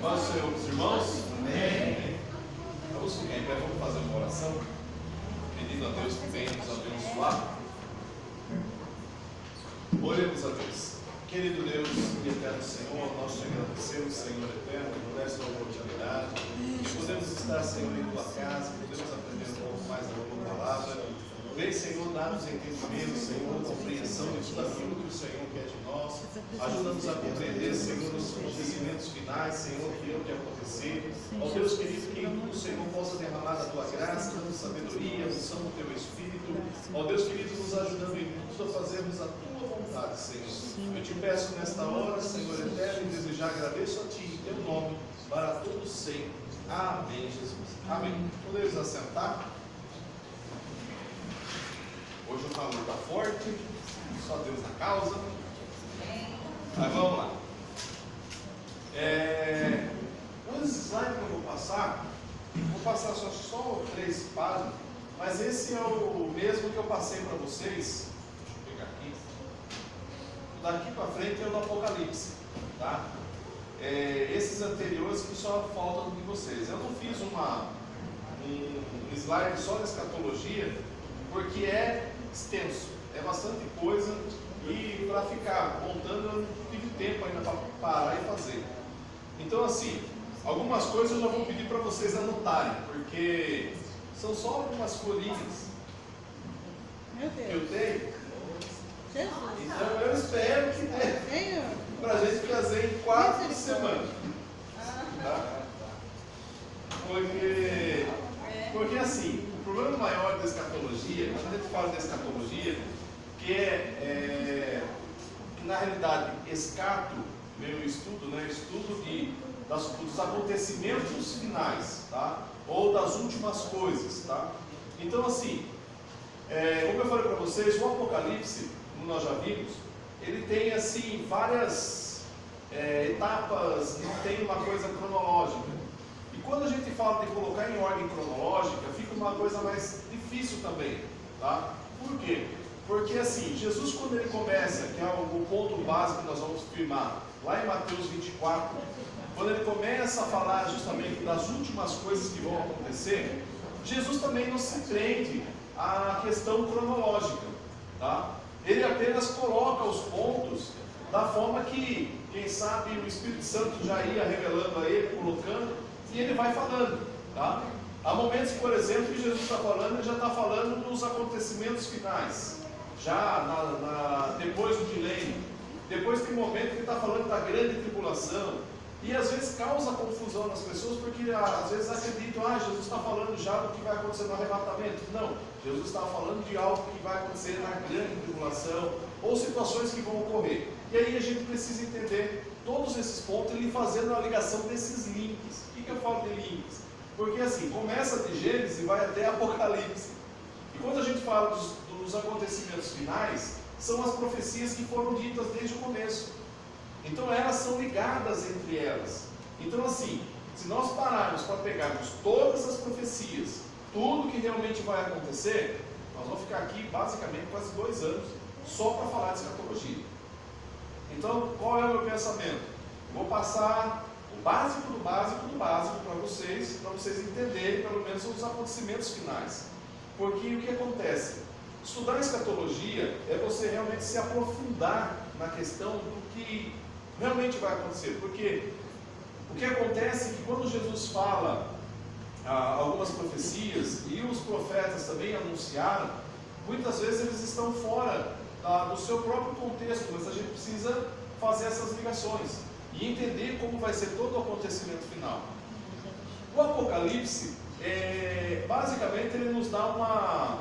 Paz do Senhor, meus irmãos. Amém. Vamos ficar em pé, vamos fazer uma oração, pedindo a Deus que venha nos abençoar. Oremos a Deus. Querido Deus e eterno Senhor, nós te agradecemos, Senhor eterno, por esta oportunidade. Podemos estar, Senhor, em tua casa, podemos aprender um pouco mais da tua palavra. Vem, Senhor, dar-nos entendimento, Senhor, compreensão de tudo aquilo que o Senhor quer de nós. Ajuda-nos a compreender, Senhor, os acontecimentos finais, Senhor, que hão de acontecer. Ó Deus querido, que em tudo, Senhor, possa derramar a tua graça, dando sabedoria, unção do teu Espírito. Ó Deus querido, nos ajudando em tudo a fazermos a tua vontade, Senhor. Eu te peço nesta hora, Senhor eterno, e desejar agradeço a ti, em teu nome, para todos sempre. Amém, Jesus. Amém. Podemos assentar? Hoje o calor está forte, só Deus na causa. Mas vamos lá. Os slides que eu vou passar só 3 páginas, mas esse é o mesmo que eu passei para vocês. Deixa eu pegar aqui. Daqui para frente é o do Apocalipse, tá? Esses anteriores que só faltam de vocês. Eu não fiz um slide só da escatologia, porque é extenso, é bastante coisa, e para ficar montando eu não tive tempo ainda para parar e fazer. Então, assim, algumas coisas eu já vou pedir para vocês anotarem, porque são só algumas folhinhas que eu tenho. Então eu espero que dê para a gente fazer em 4 semanas. Tá? Porque assim, o problema maior da escatologia, quando a gente fala da escatologia, que na realidade, escato, meu estudo, né? Estudo dos acontecimentos finais, tá? Ou das últimas coisas, tá? Então assim, como eu falei para vocês, o Apocalipse, como nós já vimos, ele tem assim várias etapas, não tem uma coisa cronológica. E quando a gente fala de colocar em ordem cronológica, fica uma coisa mais difícil também, tá? Por quê? Porque assim, Jesus, quando ele começa, que é o ponto básico que nós vamos firmar, lá em Mateus 24, quando ele começa a falar justamente das últimas coisas que vão acontecer, Jesus também não se prende à questão cronológica, tá? Ele apenas coloca os pontos da forma que, quem sabe, o Espírito Santo já ia revelando a ele, colocando, e ele vai falando, tá? Há momentos, por exemplo, que Jesus está falando, ele já está falando dos acontecimentos finais, já depois do milênio. Depois tem um momento que ele está falando da grande tribulação, e às vezes causa confusão nas pessoas, porque às vezes acreditam, Jesus está falando já do que vai acontecer no arrebatamento. Não, Jesus está falando de algo que vai acontecer na grande tribulação, ou situações que vão ocorrer. E aí a gente precisa entender todos esses pontos e fazendo a ligação desses links. O que eu falo de links? Porque assim, começa de Gênesis e vai até Apocalipse. E quando a gente fala dos acontecimentos finais, são as profecias que foram ditas desde o começo. Então elas são ligadas entre elas. Então assim, se nós pararmos para pegarmos todas as profecias, tudo que realmente vai acontecer, nós vamos ficar aqui basicamente quase 2 anos só para falar de escatologia. Então, qual é o meu pensamento? Vou passar o básico do básico do básico para vocês entenderem pelo menos os acontecimentos finais. Porque o que acontece? Estudar escatologia é você realmente se aprofundar na questão do que realmente vai acontecer. Porque o que acontece é que quando Jesus fala algumas profecias, e os profetas também anunciaram, muitas vezes eles estão fora do seu próprio contexto, mas a gente precisa fazer essas ligações e entender como vai ser todo o acontecimento final. O Apocalipse, basicamente, ele nos dá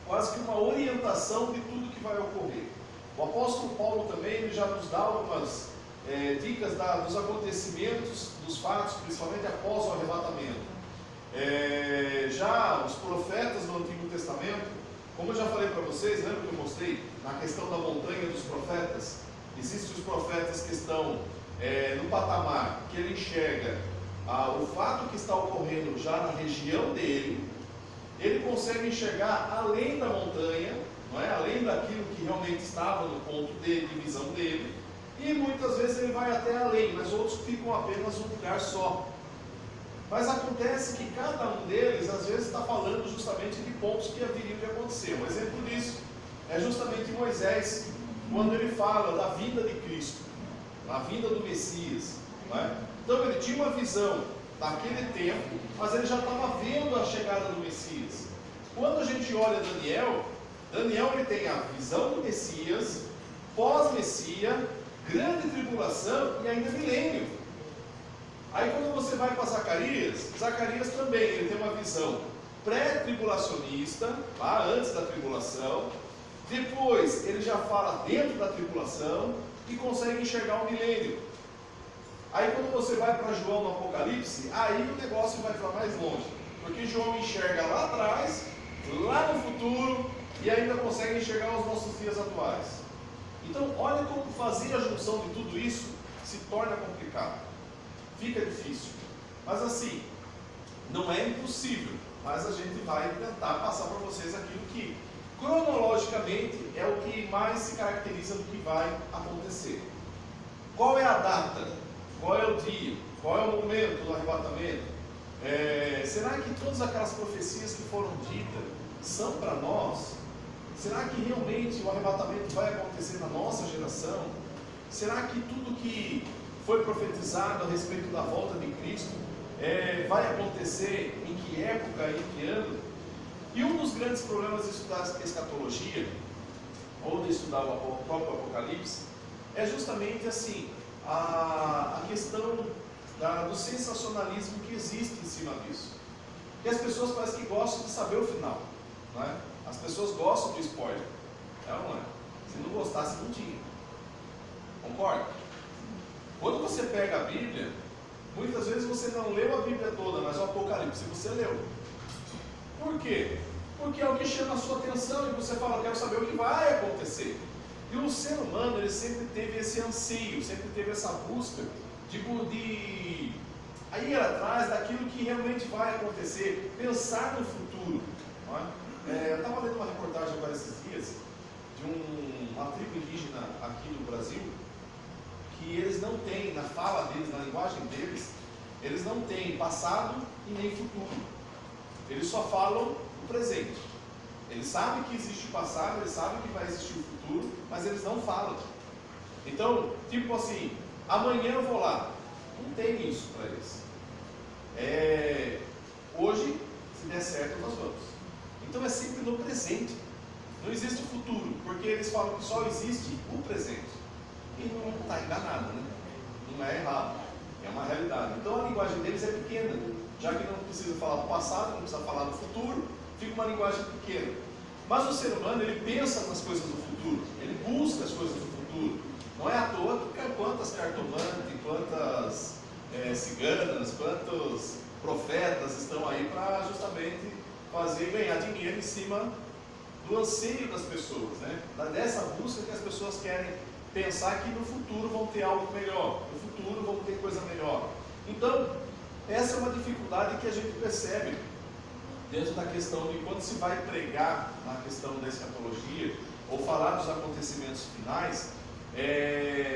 quase que uma orientação de tudo que vai ocorrer. O apóstolo Paulo também, ele já nos dá algumas dicas dos acontecimentos, dos fatos, principalmente após o arrebatamento. Já os profetas do Antigo Testamento, como eu já falei para vocês, lembra que eu mostrei na questão da montanha dos profetas? Existem os profetas que estão no patamar que ele enxerga o fato que está ocorrendo já na região dele, ele consegue enxergar além da montanha, não é? Além daquilo que realmente estava no ponto de visão dele, e muitas vezes ele vai até além, mas outros ficam apenas um lugar só. Mas acontece que cada um deles, às vezes, está falando justamente de pontos que haveriam de acontecer. Um exemplo disso é justamente Moisés, quando ele fala da vinda de Cristo, da vinda do Messias. Não é? Então ele tinha uma visão daquele tempo, mas ele já estava vendo a chegada do Messias. Quando a gente olha Daniel ele tem a visão do Messias, pós-Messia, grande tribulação e ainda milênio. Aí quando você vai para Zacarias também, ele tem uma visão pré-tribulacionista, lá antes da tribulação, depois ele já fala dentro da tribulação e consegue enxergar o milênio. Aí quando você vai para João no Apocalipse, aí o negócio vai para mais longe, porque João enxerga lá atrás, lá no futuro, e ainda consegue enxergar os nossos dias atuais. Então olha como fazer a junção de tudo isso se torna complicado, fica difícil, mas assim, não é impossível, mas a gente vai tentar passar para vocês aquilo que cronologicamente é o que mais se caracteriza do que vai acontecer. Qual é a data? Qual é o dia? Qual é o momento do arrebatamento? Será que todas aquelas profecias que foram ditas são para nós? Será que realmente o arrebatamento vai acontecer na nossa geração? Será que tudo que foi profetizado a respeito da volta de Cristo vai acontecer em que época, em que ano? E um dos grandes problemas de estudar escatologia, ou de estudar o próprio Apocalipse, é justamente assim, a questão do sensacionalismo que existe em cima disso. E as pessoas parecem que gostam de saber o final, não é? As pessoas gostam de spoiler, é ou não é? Se não gostasse, não tinha. Concorda? Quando você pega a Bíblia, muitas vezes você não leu a Bíblia toda, mas o Apocalipse você leu. Por quê? Porque é o que chama a sua atenção e você fala, quero saber o que vai acontecer. E o ser humano, ele sempre teve esse anseio, sempre teve essa busca de ir atrás daquilo que realmente vai acontecer, pensar no futuro. Não é? Eu estava lendo uma reportagem agora esses dias de uma tribo indígena aqui no Brasil, que eles não têm, na fala deles, na linguagem deles, eles não têm passado e nem futuro. Eles só falam o presente. Eles sabem que existe o passado, eles sabem que vai existir o futuro, mas eles não falam. Então, tipo assim, amanhã eu vou lá. Não tem isso para eles. Hoje, se der certo, nós vamos. Então é sempre no presente. Não existe o futuro, porque eles falam que só existe o presente. E não está enganado, né? Não é errado. É uma realidade. Então a linguagem deles é pequena. Já que não precisa falar do passado, não precisa falar do futuro, fica uma linguagem pequena. Mas o ser humano, ele pensa nas coisas do futuro, ele busca as coisas do futuro. Não é à toa que quantas cartomantes, quantas ciganas, quantos profetas estão aí para justamente ganhar dinheiro em cima do anseio das pessoas, né? Dessa busca que as pessoas querem pensar que no futuro vão ter algo melhor, no futuro vão ter coisa melhor. Então, essa é uma dificuldade que a gente percebe dentro da questão de quando se vai pregar na questão da escatologia ou falar dos acontecimentos finais,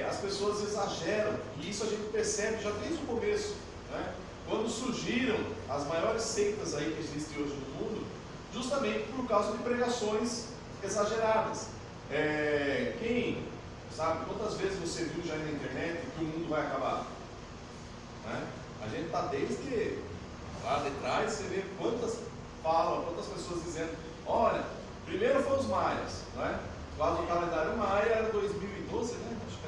as pessoas exageram, e isso a gente percebe já desde o começo, né? Quando surgiram as maiores seitas aí que existem hoje no mundo, justamente por causa de pregações exageradas. Quem sabe quantas vezes você viu já na internet que o mundo vai acabar? Né? A gente está desde lá de trás, você vê quantas pessoas dizendo, olha, primeiro foram os maias, né? Lá no calendário maia era 2012, né? Acho que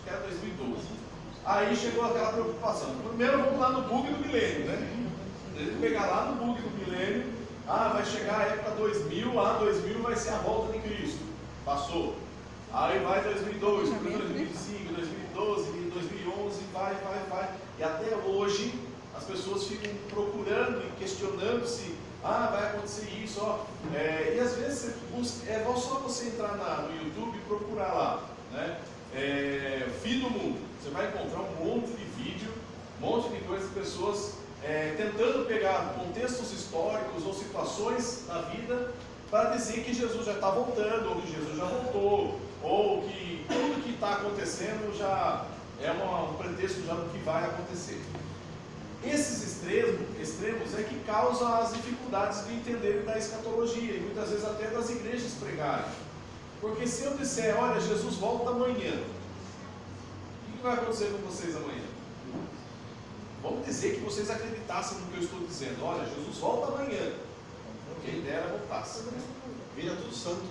era 2012. Aí chegou aquela preocupação, primeiro vamos lá no bug do milênio, né? Ele pegar lá no bug do milênio, vai chegar a época 2000, 2000 vai ser a volta de Cristo. Passou. Aí vai 2002, 2005, 2012, 2011, vai. E até hoje as pessoas ficam procurando e questionando se vai acontecer isso, e às vezes é só você entrar no YouTube e procurar lá, né? Fim do mundo. Você vai encontrar um monte de vídeo, um monte de coisas de pessoas tentando pegar contextos históricos ou situações da vida para dizer que Jesus já está voltando, ou que Jesus já voltou, ou que tudo que está acontecendo, já é um pretexto já do que vai acontecer. Esses extremos é que causam as dificuldades de entender da escatologia, e muitas vezes até das igrejas pregarem. Porque se eu disser, olha, Jesus volta amanhã, o que vai acontecer com vocês amanhã? Vamos dizer que vocês acreditassem no que eu estou dizendo. Olha, Jesus volta amanhã. Quem dera voltasse. Vira tudo santo.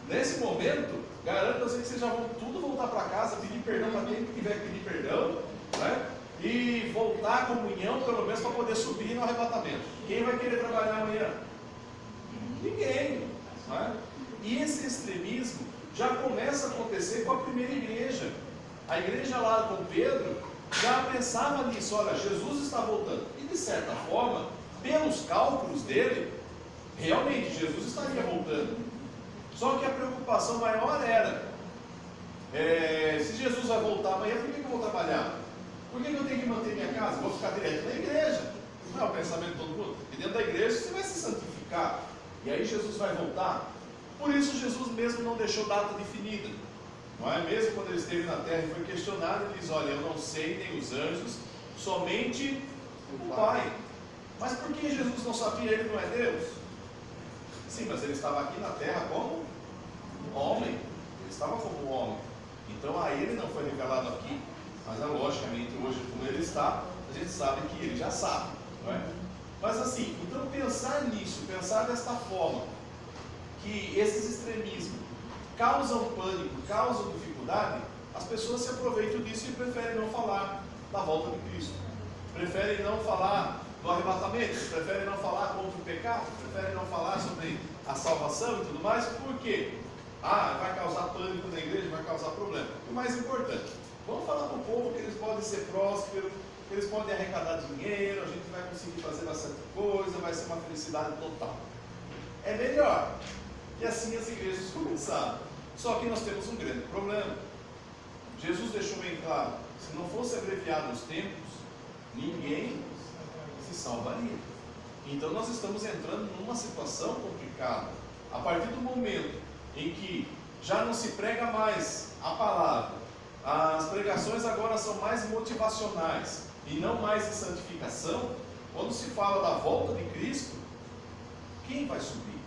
Nesse momento, garanto a vocês que vocês já vão tudo voltar para casa, pedir perdão para quem tiver que pedir perdão, né? E voltar à comunhão, pelo menos para poder subir no arrebatamento. Quem vai querer trabalhar amanhã? Ninguém. Né? E esse extremismo já começa a acontecer com a primeira igreja. A igreja lá com Pedro já pensava nisso, olha, Jesus está voltando. E de certa forma, pelos cálculos dele, realmente Jesus estaria voltando. Só que a preocupação maior era, se Jesus vai voltar amanhã, por que eu vou trabalhar? Por que eu tenho que manter minha casa? Vou ficar direto na igreja. Não é o pensamento de todo mundo. E dentro da igreja você vai se santificar. E aí Jesus vai voltar. Por isso Jesus mesmo não deixou data definida. Não é? Mesmo quando ele esteve na terra e foi questionado, ele diz, olha, eu não sei nem os anjos, somente o Pai. Mas por que Jesus não sabia? Ele não é Deus? Sim, mas ele estava aqui na terra como homem. Ele estava como homem. Então a ele não foi revelado aqui. Mas logicamente hoje como ele está, a gente sabe que ele já sabe. Não é? Mas assim, então pensar nisso, pensar desta forma, que esses extremismos causam pânico, causam dificuldade, as pessoas se aproveitam disso e preferem não falar da volta de Cristo. Preferem não falar do arrebatamento, preferem não falar contra o pecado, preferem não falar sobre a salvação e tudo mais. Por quê? Vai causar pânico na igreja, vai causar problema. O mais importante, vamos falar para o povo que eles podem ser prósperos, que eles podem arrecadar dinheiro, a gente vai conseguir fazer bastante coisa, vai ser uma felicidade total. É melhor. E assim as igrejas começaram. Só que nós temos um grande problema. Jesus deixou bem claro, se não fosse abreviado os tempos, ninguém se salvaria. Então nós estamos entrando numa situação complicada. A partir do momento em que já não se prega mais a palavra, as pregações agora são mais motivacionais e não mais de santificação, quando se fala da volta de Cristo, quem vai subir?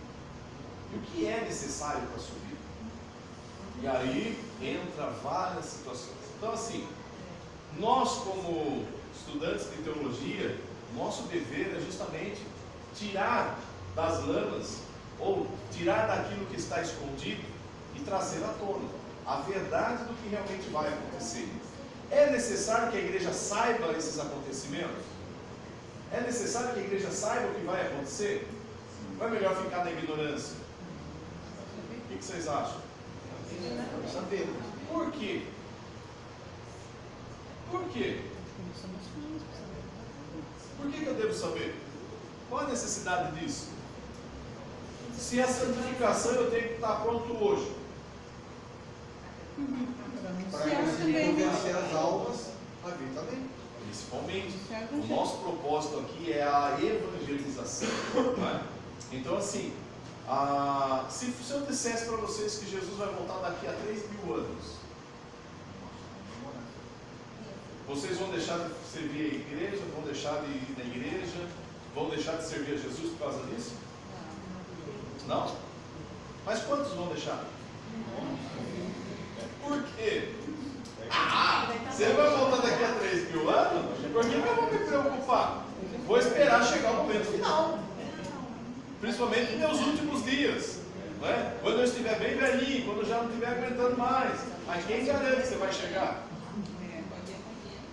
E o que é necessário para subir? E aí entra várias situações. Então assim, nós como estudantes de teologia, nosso dever é justamente tirar das lamas, ou tirar daquilo que está escondido e trazer à tona a verdade do que realmente vai acontecer. É necessário que a igreja saiba esses acontecimentos? É necessário que a igreja saiba o que vai acontecer? Ou é melhor ficar na ignorância? O que vocês acham? Saber. Por quê? Por quê? Por que eu devo saber? Qual a necessidade disso? Se a santificação eu tenho que estar pronto hoje. Para conseguir convencer as almas a vir também. Principalmente. O nosso propósito aqui é a evangelização. Né? Então assim, se eu dissesse para vocês que Jesus vai voltar daqui a 3.000 anos, vocês vão deixar de servir a igreja, vão deixar de ir na igreja, vão deixar de servir a Jesus por causa disso? Não? Mas quantos vão deixar? Por quê? Você vai voltar daqui a 3.000 anos? Por que eu vou me preocupar? Vou esperar chegar o momento final. Principalmente nos meus últimos dias. Não é? Quando eu estiver bem velhinho, quando eu já não estiver aguentando mais. Mas quem garante que você vai chegar?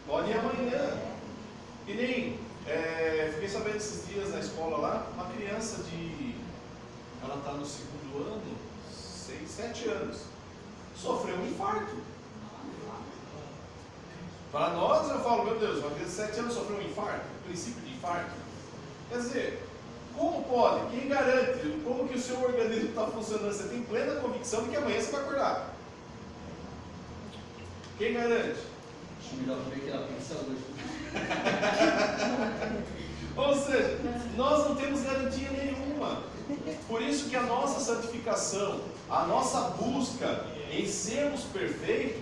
Pode ir amanhã. E nem, fiquei sabendo esses dias na escola lá, uma criança ela está no 2º ano, 6, 7 anos, sofreu um infarto. Para nós, eu falo, meu Deus, uma criança de 7 anos sofreu um infarto, princípio de infarto. Quer dizer, como pode? Quem garante? Como que o seu organismo está funcionando? Você tem plena convicção de que amanhã você vai acordar. Quem garante? Acho melhor ver que ela pensa hoje. Ou seja, nós não temos garantia nenhuma. Por isso que a nossa santificação, a nossa busca em sermos perfeitos,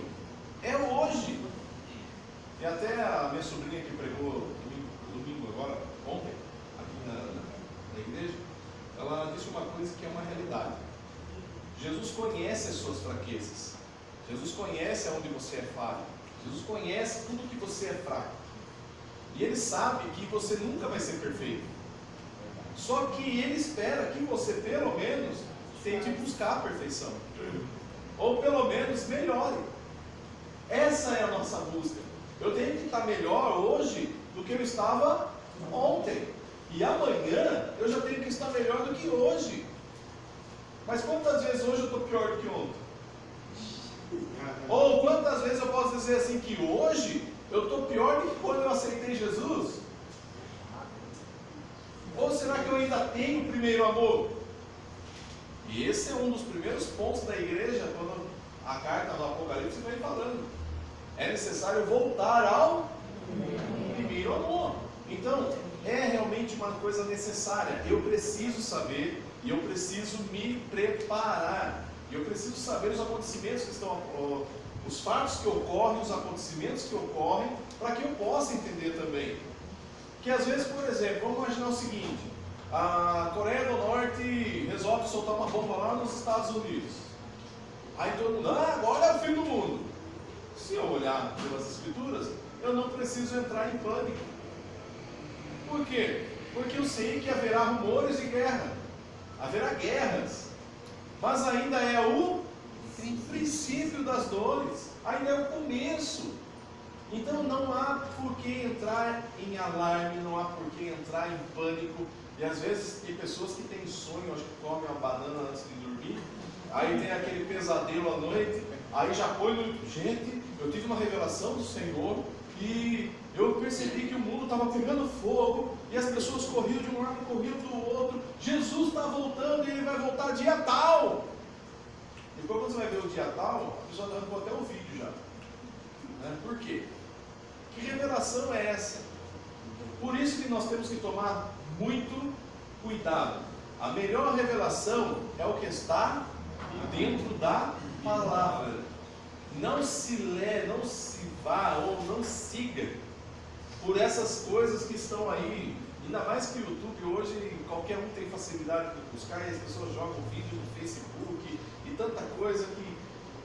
Jesus conhece as suas fraquezas. Jesus conhece aonde você é falho. Jesus conhece tudo que você é fraco. E Ele sabe que você nunca vai ser perfeito. Só que Ele espera que você, pelo menos, tente buscar a perfeição. Ou pelo menos melhore. Essa é a nossa busca. Eu tenho que estar melhor hoje do que eu estava ontem. E amanhã eu já tenho que estar melhor do que hoje. Mas quantas vezes hoje eu estou pior do que ontem? Ou quantas vezes eu posso dizer assim que hoje eu estou pior do que quando eu aceitei Jesus? Ou será que eu ainda tenho o primeiro amor? E esse é um dos primeiros pontos da igreja, quando a carta do Apocalipse vem falando. É necessário voltar ao primeiro amor. Então, é realmente uma coisa necessária. Eu preciso saber e eu preciso me preparar. Eu preciso saber os acontecimentos que estão, os fatos que ocorrem, os acontecimentos que ocorrem, para que eu possa entender também. Que às vezes, por exemplo, vamos imaginar o seguinte: a Coreia do Norte resolve soltar uma bomba lá nos Estados Unidos. Aí todo mundo, agora é o fim do mundo. Se eu olhar pelas escrituras, eu não preciso entrar em pânico. Por quê? Porque eu sei que haverá rumores de guerra, haverá guerras, mas ainda é o princípio das dores, ainda é o começo. Então não há por que entrar em alarme, não há por que entrar em pânico. E às vezes tem pessoas que têm sonho, acho que comem uma banana antes de dormir, aí tem aquele pesadelo à noite, aí já põe no... Gente, eu tive uma revelação do Senhor e eu percebi que o mundo estava pegando fogo e as pessoas corriam de um lado, corriam do outro. Jesus está voltando e Ele vai voltar dia tal. E quando você vai ver o dia tal, a pessoa arrancou até o vídeo já. Por quê? Que revelação é essa? Por isso que nós temos que tomar muito cuidado. A melhor revelação é o que está dentro da palavra. Não se vá ou não siga por essas coisas que estão aí. Ainda mais que o YouTube hoje, qualquer um tem facilidade de buscar e as pessoas jogam vídeo no Facebook e tanta coisa que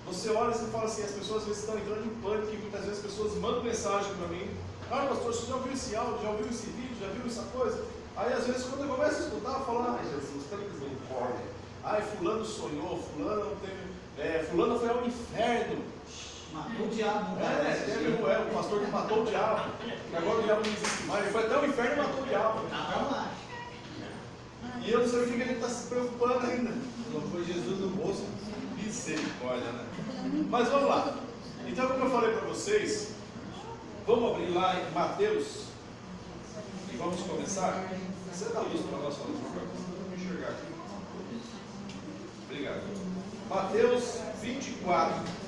você olha e fala assim, as pessoas às vezes estão entrando em pânico e muitas vezes as pessoas mandam mensagem para mim: pastor, você já ouviu esse áudio, já ouviu esse vídeo, já viu essa coisa? Aí às vezes quando eu começo a escutar, eu falo: Jesus, tem misericórdia. Fulano sonhou, fulano teve, fulano foi ao inferno. Matou o diabo. Teve o pastor que matou o diabo, que agora o diabo não existe mais, ele foi até o inferno e matou o diabo. E eu não sei o que ele está se preocupando ainda. Não foi Jesus no bolso. Misericórdia, né? Mas vamos lá. Então, como eu falei para vocês, vamos abrir lá em Mateus e vamos começar. Você dá luz para nós, por favor? Vamos enxergar aqui. Obrigado. Mateus 24.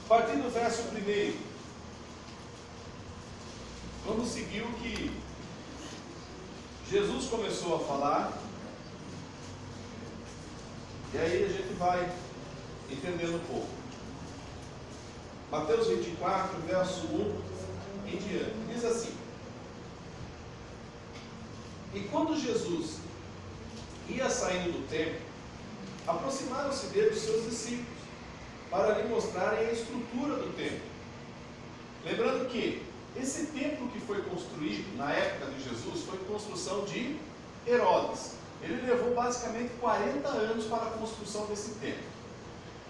A partir do verso 1, vamos seguir o que Jesus começou a falar, e aí a gente vai entendendo um pouco. Mateus 24, verso 1 em diante, diz assim: E quando Jesus ia saindo do templo, aproximaram-se dele os seus discípulos, para lhe mostrarem a estrutura do templo. Lembrando que esse templo que foi construído na época de Jesus foi construção de Herodes. Ele levou basicamente 40 anos para a construção desse templo.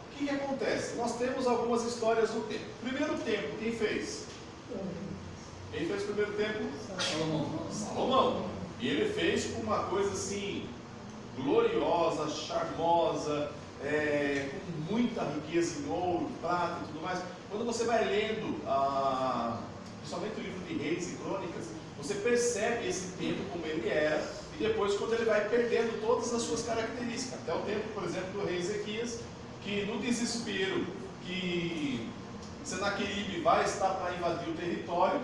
O que acontece? Nós temos algumas histórias no templo. Primeiro templo, quem fez? Quem fez o primeiro templo? Salomão. E ele fez uma coisa assim, gloriosa, charmosa, com muita riqueza em ouro, prata e tudo mais. Quando você vai lendo, principalmente o livro de Reis e Crônicas, você percebe esse templo como ele era, e depois quando ele vai perdendo todas as suas características. Até o tempo, por exemplo, do rei Ezequias, que no desespero que Senaqueribe vai estar para invadir o território,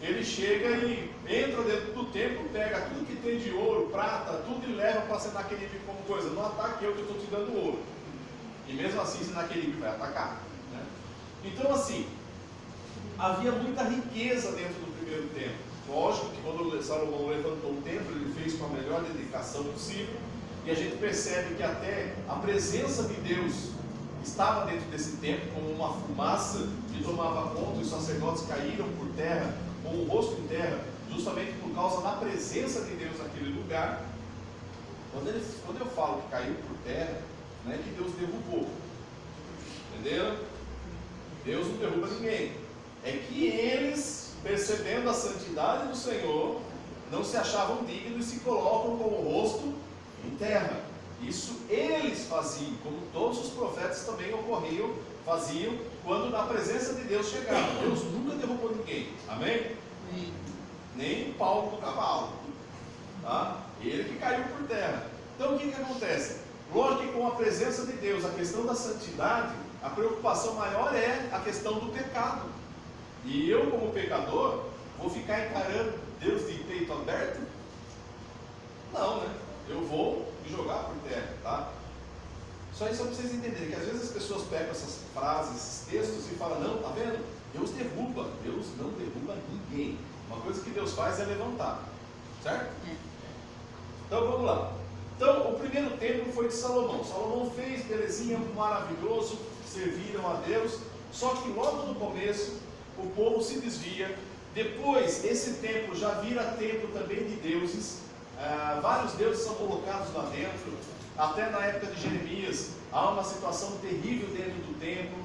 ele chega e entra dentro do templo, pega tudo que tem de ouro, prata, tudo e leva para Senaqueribe como coisa: não ataque eu que estou te dando ouro. E mesmo assim Senaqueribe vai atacar, né? Então assim, havia muita riqueza dentro do primeiro templo. Lógico que quando Salomão levantou o templo, ele fez com a melhor dedicação possível, e a gente percebe que até a presença de Deus estava dentro desse templo, como uma fumaça que tomava conta, e os sacerdotes caíram por terra, com o rosto em terra, justamente por causa da presença de Deus naquele lugar. Quando eu falo que caiu por terra, não é que Deus derrubou, entenderam? Deus não derruba ninguém, é que eles, percebendo a santidade do Senhor, não se achavam dignos e se colocam com o rosto em terra. Isso eles faziam, como todos os profetas também faziam, quando na presença de Deus chegavam. Deus nunca derrubou ninguém, amém? Nem Paulo do cavalo, tá? Ele que caiu por terra. Então o que acontece? Lógico que com a presença de Deus, a questão da santidade, a preocupação maior é a questão do pecado. E eu, como pecador, vou ficar encarando Deus de peito aberto? Não, né? Eu vou me jogar por terra, tá? Só isso para vocês entenderem, que às vezes as pessoas pegam essas frases, esses textos e falam, não, tá vendo? Deus derruba, Deus não derruba ninguém. Uma coisa que Deus faz é levantar, certo? Então vamos lá. Então o primeiro templo foi de Salomão. Salomão fez, belezinha, maravilhoso, serviram a Deus. Só que logo no começo o povo se desvia. Depois esse templo já vira templo também de deuses. Vários deuses são colocados lá dentro. Até na época de Jeremias há uma situação terrível dentro do templo.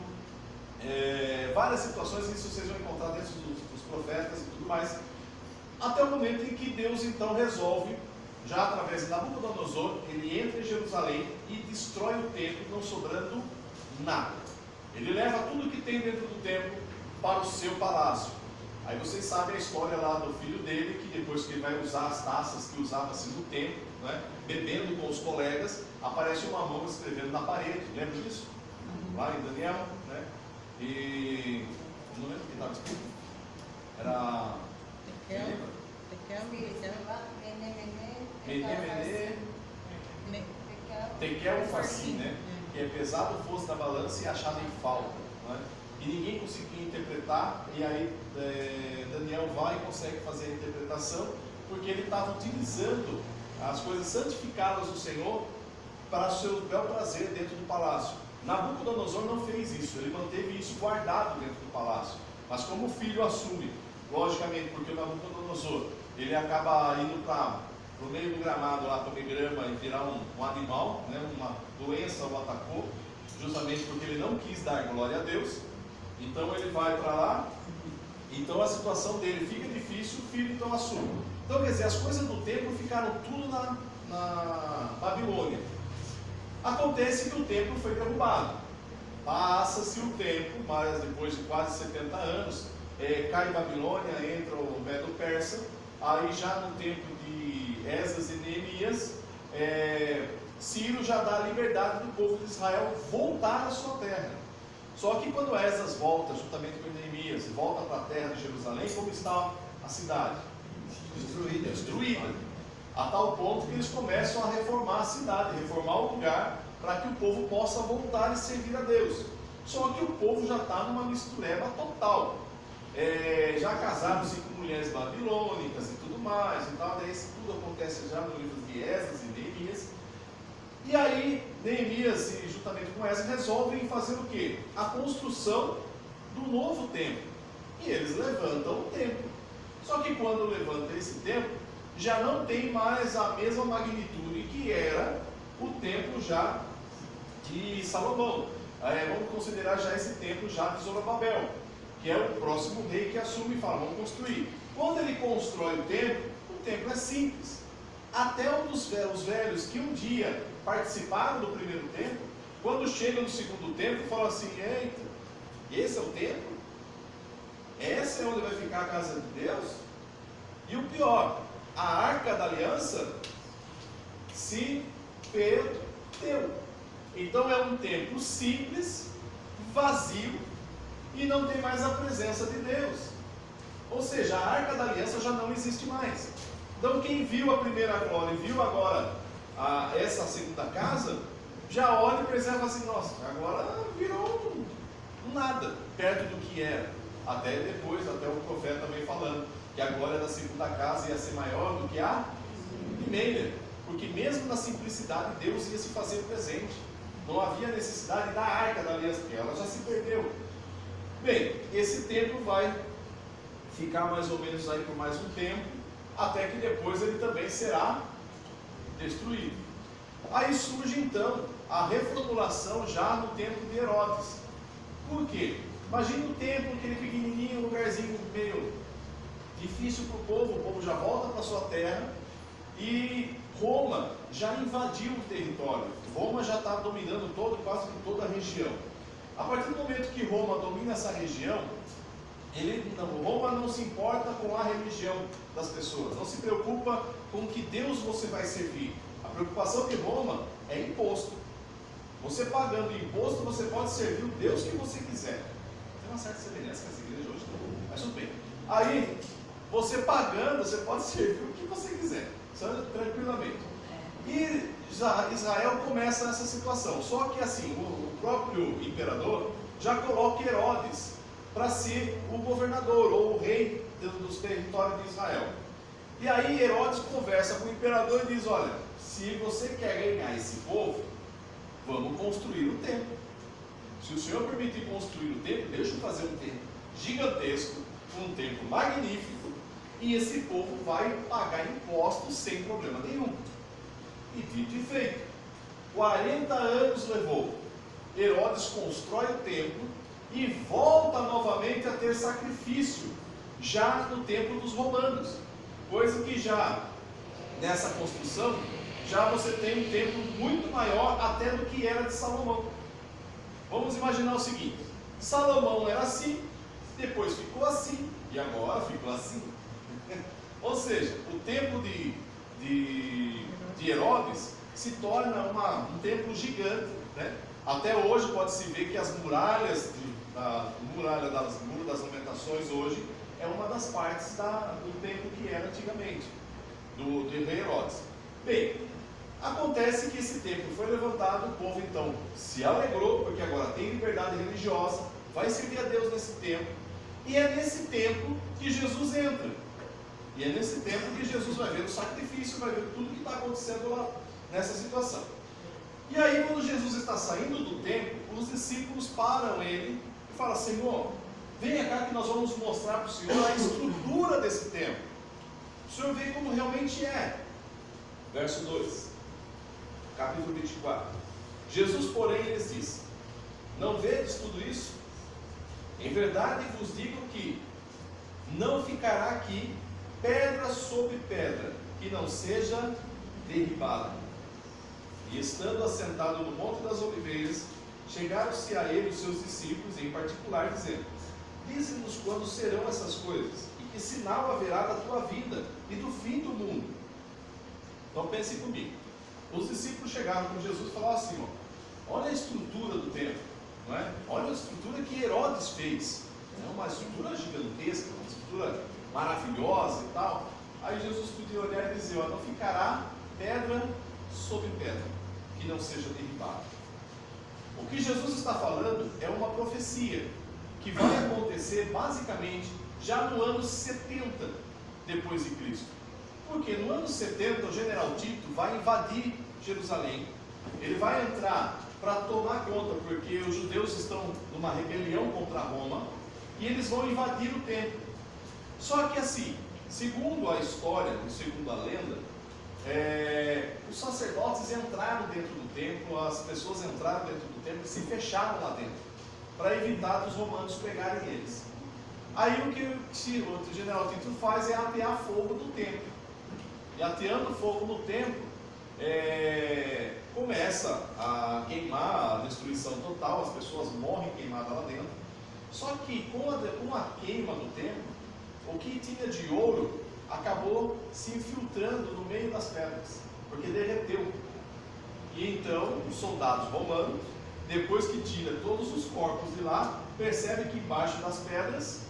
Várias situações, isso vocês vão encontrar dentro dos profetas e tudo mais. Até o momento em que Deus então resolve, já através de Nabucodonosor, ele entra em Jerusalém e destrói o templo, não sobrando nada. Ele leva tudo que tem dentro do templo para o seu palácio. Aí vocês sabem a história lá do filho dele, que depois que ele vai usar as taças que usava-se no templo, né, bebendo com os colegas, aparece uma mão escrevendo na parede. Lembra disso? Lá em Daniel, né? E não lembro o que estava escrito. Era Tekel Farsi, né? Que é pesado fosse na balança e achado em falta, né? E ninguém conseguia interpretar, e aí Daniel vai e consegue fazer a interpretação, porque ele estava utilizando as coisas santificadas do Senhor para o seu bel prazer dentro do palácio. Nabucodonosor não fez isso, ele manteve isso guardado dentro do palácio, mas como o filho assume, logicamente, porque o Nabucodonosor, ele acaba indo para o meio do gramado lá comer grama e virar um animal, né? Uma doença o atacou, justamente porque ele não quis dar glória a Deus. Então ele vai para lá, então a situação dele fica difícil, o filho então assume. Então quer dizer, as coisas do templo ficaram tudo na Babilônia. Acontece que o templo foi derrubado. Passa-se o tempo, mas depois de quase 70 anos, cai Babilônia, entra o Medo-Persa. Aí já no tempo de Esdras e Neemias, Ciro já dá a liberdade do povo de Israel voltar à sua terra. Só que quando Esdras volta, juntamente com Neemias, volta para a terra de Jerusalém, como está a cidade? Destruída. A tal ponto que eles começam a reformar a cidade, reformar o lugar, para que o povo possa voltar e servir a Deus. Só que o povo já está numa mistureba total. Já casaram-se com mulheres babilônicas e tudo mais, e tal, daí isso tudo acontece já no livro de Esdras e Neemias. E aí, Neemias, juntamente com Esdras, resolvem fazer o quê? A construção do novo templo. E eles levantam o templo. Só que quando levantam esse templo, já não tem mais a mesma magnitude que era o templo já de Salomão. Vamos considerar já esse templo já de Zorobabel, que é o próximo rei que assume e fala, vamos construir. Quando ele constrói o templo é simples. Até os velhos que um dia participaram do primeiro templo, quando chegam no segundo templo, falam assim, eita, esse é o templo? Essa é onde vai ficar a casa de Deus? E o pior, a Arca da Aliança se perdeu. Então é um templo simples, vazio, e não tem mais a presença de Deus. Ou seja, a Arca da Aliança já não existe mais. Então quem viu a primeira glória e viu agora essa segunda casa, já olha e percebe assim, nossa, agora virou um nada, perto do que era. Até depois, até o profeta vem falando, que a glória da segunda casa ia ser maior do que a primeira, porque mesmo na simplicidade Deus ia se fazer presente. Não havia necessidade da arca da aliança, porque ela já se perdeu. Bem, esse templo vai ficar mais ou menos aí por mais um tempo, até que depois ele também será destruído. Aí surge então a reformulação já no tempo de Herodes. Por quê? Imagina o templo, aquele pequenininho, lugarzinho meio difícil para o povo já volta para sua terra, e Roma já invadiu o território. Roma já está dominando quase toda a região. A partir do momento que Roma domina essa região, Roma não se importa com a religião das pessoas, não se preocupa com que Deus você vai servir. A preocupação de Roma é imposto. Você pagando imposto, você pode servir o Deus que você quiser. Tem uma certa semelhança com as igrejas hoje, não, mas tudo bem. Aí, você pagando, você pode servir o que você quiser, tranquilamente. E Israel começa essa situação. Só que assim, o próprio imperador já coloca Herodes para ser o governador ou o rei dos territórios de Israel. E aí Herodes conversa com o imperador e diz: olha, se você quer ganhar esse povo, vamos construir o templo. Se o Senhor permitir construir o templo, deixa eu fazer um templo gigantesco, um templo magnífico, e esse povo vai pagar impostos sem problema nenhum. E dito e feito, 40 anos levou. Herodes constrói o templo e volta novamente a ter sacrifício, já no templo dos romanos. Coisa que já, nessa construção, já você tem um templo muito maior até do que era de Salomão. Vamos imaginar o seguinte: Salomão era assim, depois ficou assim, e agora ficou assim. Ou seja, o templo de Herodes se torna um templo gigante, né? Até hoje pode-se ver que as muralhas, Muro das Lamentações hoje, é uma das partes do templo que era antigamente, do rei Herodes. Bem, acontece que esse templo foi levantado, o povo então se alegrou, porque agora tem liberdade religiosa, vai servir a Deus nesse templo, e é nesse templo que Jesus entra. E é nesse templo que Jesus vai ver o sacrifício, vai ver tudo que está acontecendo lá nessa situação. E aí, quando Jesus está saindo do templo, os discípulos param ele e falam: Senhor, venha cá que nós vamos mostrar para o Senhor a estrutura desse templo. O Senhor vê como realmente é. Verso 2, capítulo 24. Jesus, porém, lhes disse: não vedes tudo isso? Em verdade vos digo que não ficará aqui pedra sobre pedra que não seja derribada. E estando assentado no Monte das Oliveiras, chegaram-se a ele os seus discípulos, em particular, dizendo: dize-nos quando serão essas coisas, e que sinal haverá da tua vinda e do fim do mundo. Então pense comigo. Os discípulos chegaram com Jesus e falaram assim: olha a estrutura do templo, não é? Olha a estrutura que Herodes fez. É uma estrutura gigantesca, uma estrutura maravilhosa e tal. Aí Jesus podia olhar e dizer: não ficará pedra sobre pedra que não seja derribada. O que Jesus está falando é uma profecia que vai acontecer basicamente já no ano 70 depois de Cristo. Porque no ano 70 o general Tito vai invadir Jerusalém. Ele vai entrar para tomar conta, porque os judeus estão numa rebelião contra Roma, e eles vão invadir o templo. Só que assim, segundo a história, segundo a lenda, os sacerdotes entraram dentro do templo, as pessoas entraram dentro do templo e se fecharam lá dentro, para evitar dos romanos pegarem eles. Aí o que o general Tito faz é atear fogo no templo. E ateando fogo no templo, começa a queimar, a destruição total, as pessoas morrem queimadas lá dentro. Só que com a queima do templo, o que tinha de ouro acabou se infiltrando no meio das pedras, porque derreteu. E então os soldados romanos, depois que tira todos os corpos de lá, percebe que embaixo das pedras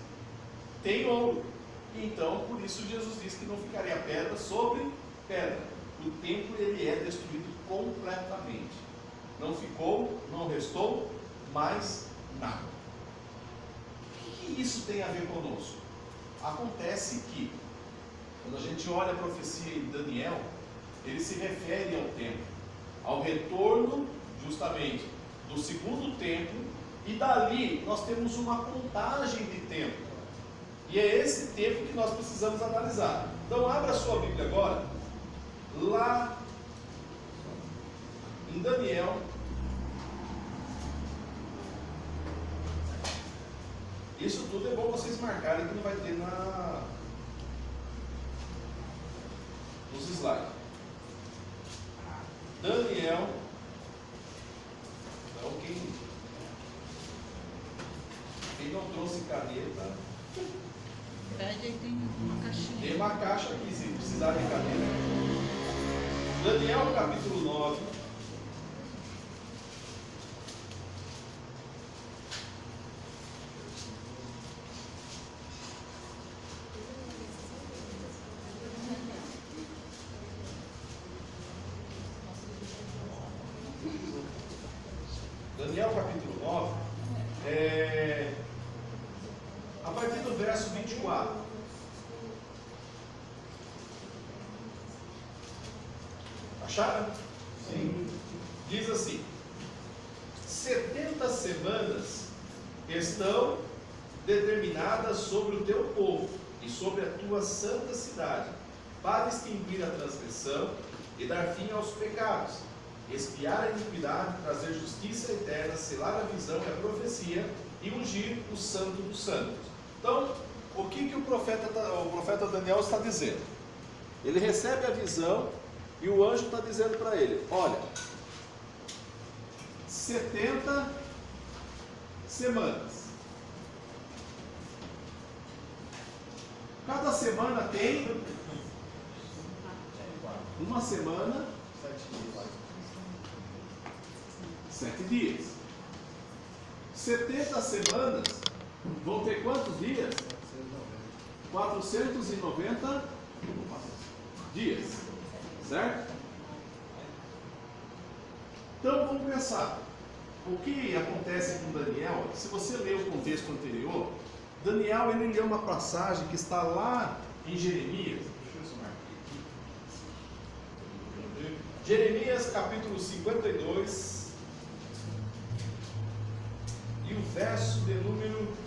tem ouro. E então, por isso Jesus disse que não ficaria pedra sobre pedra. O templo ele é destruído completamente. Não ficou, não restou mais nada. O que isso tem a ver conosco? Acontece que, quando a gente olha a profecia em Daniel, ele se refere ao tempo, ao retorno justamente do segundo templo, e dali nós temos uma contagem de tempo, e é esse tempo que nós precisamos analisar. Então abra a sua Bíblia agora, lá em Daniel, isso tudo é bom vocês marcarem, que não vai ter nos slides. Daniel, então quem não trouxe caneta, Pede aí, tem uma caixinha. tem uma caixa aqui, se precisar de caneta. Daniel capítulo 9. Daniel capítulo 9, a partir do verso 24. Acharam? Sim. Diz assim: 70 semanas estão determinadas sobre o teu povo e sobre a tua santa cidade, para extinguir a transgressão e dar fim aos pecados, expiar a iniquidade, trazer justiça eterna, selar a visão e a profecia e ungir o santo dos santos. Então, o que o profeta Daniel está dizendo? Ele recebe a visão e o anjo está dizendo para ele: olha, 70 semanas. Cada semana tem uma semana, 7 dias. 70 semanas vão ter quantos dias? 490 dias, certo? Então vamos pensar. O que acontece com Daniel? Se você ler o contexto anterior, Daniel ele lê uma passagem que está lá em Jeremias. Deixa eu ver se eu marquei aqui. Jeremias capítulo 52 e o verso de número 2.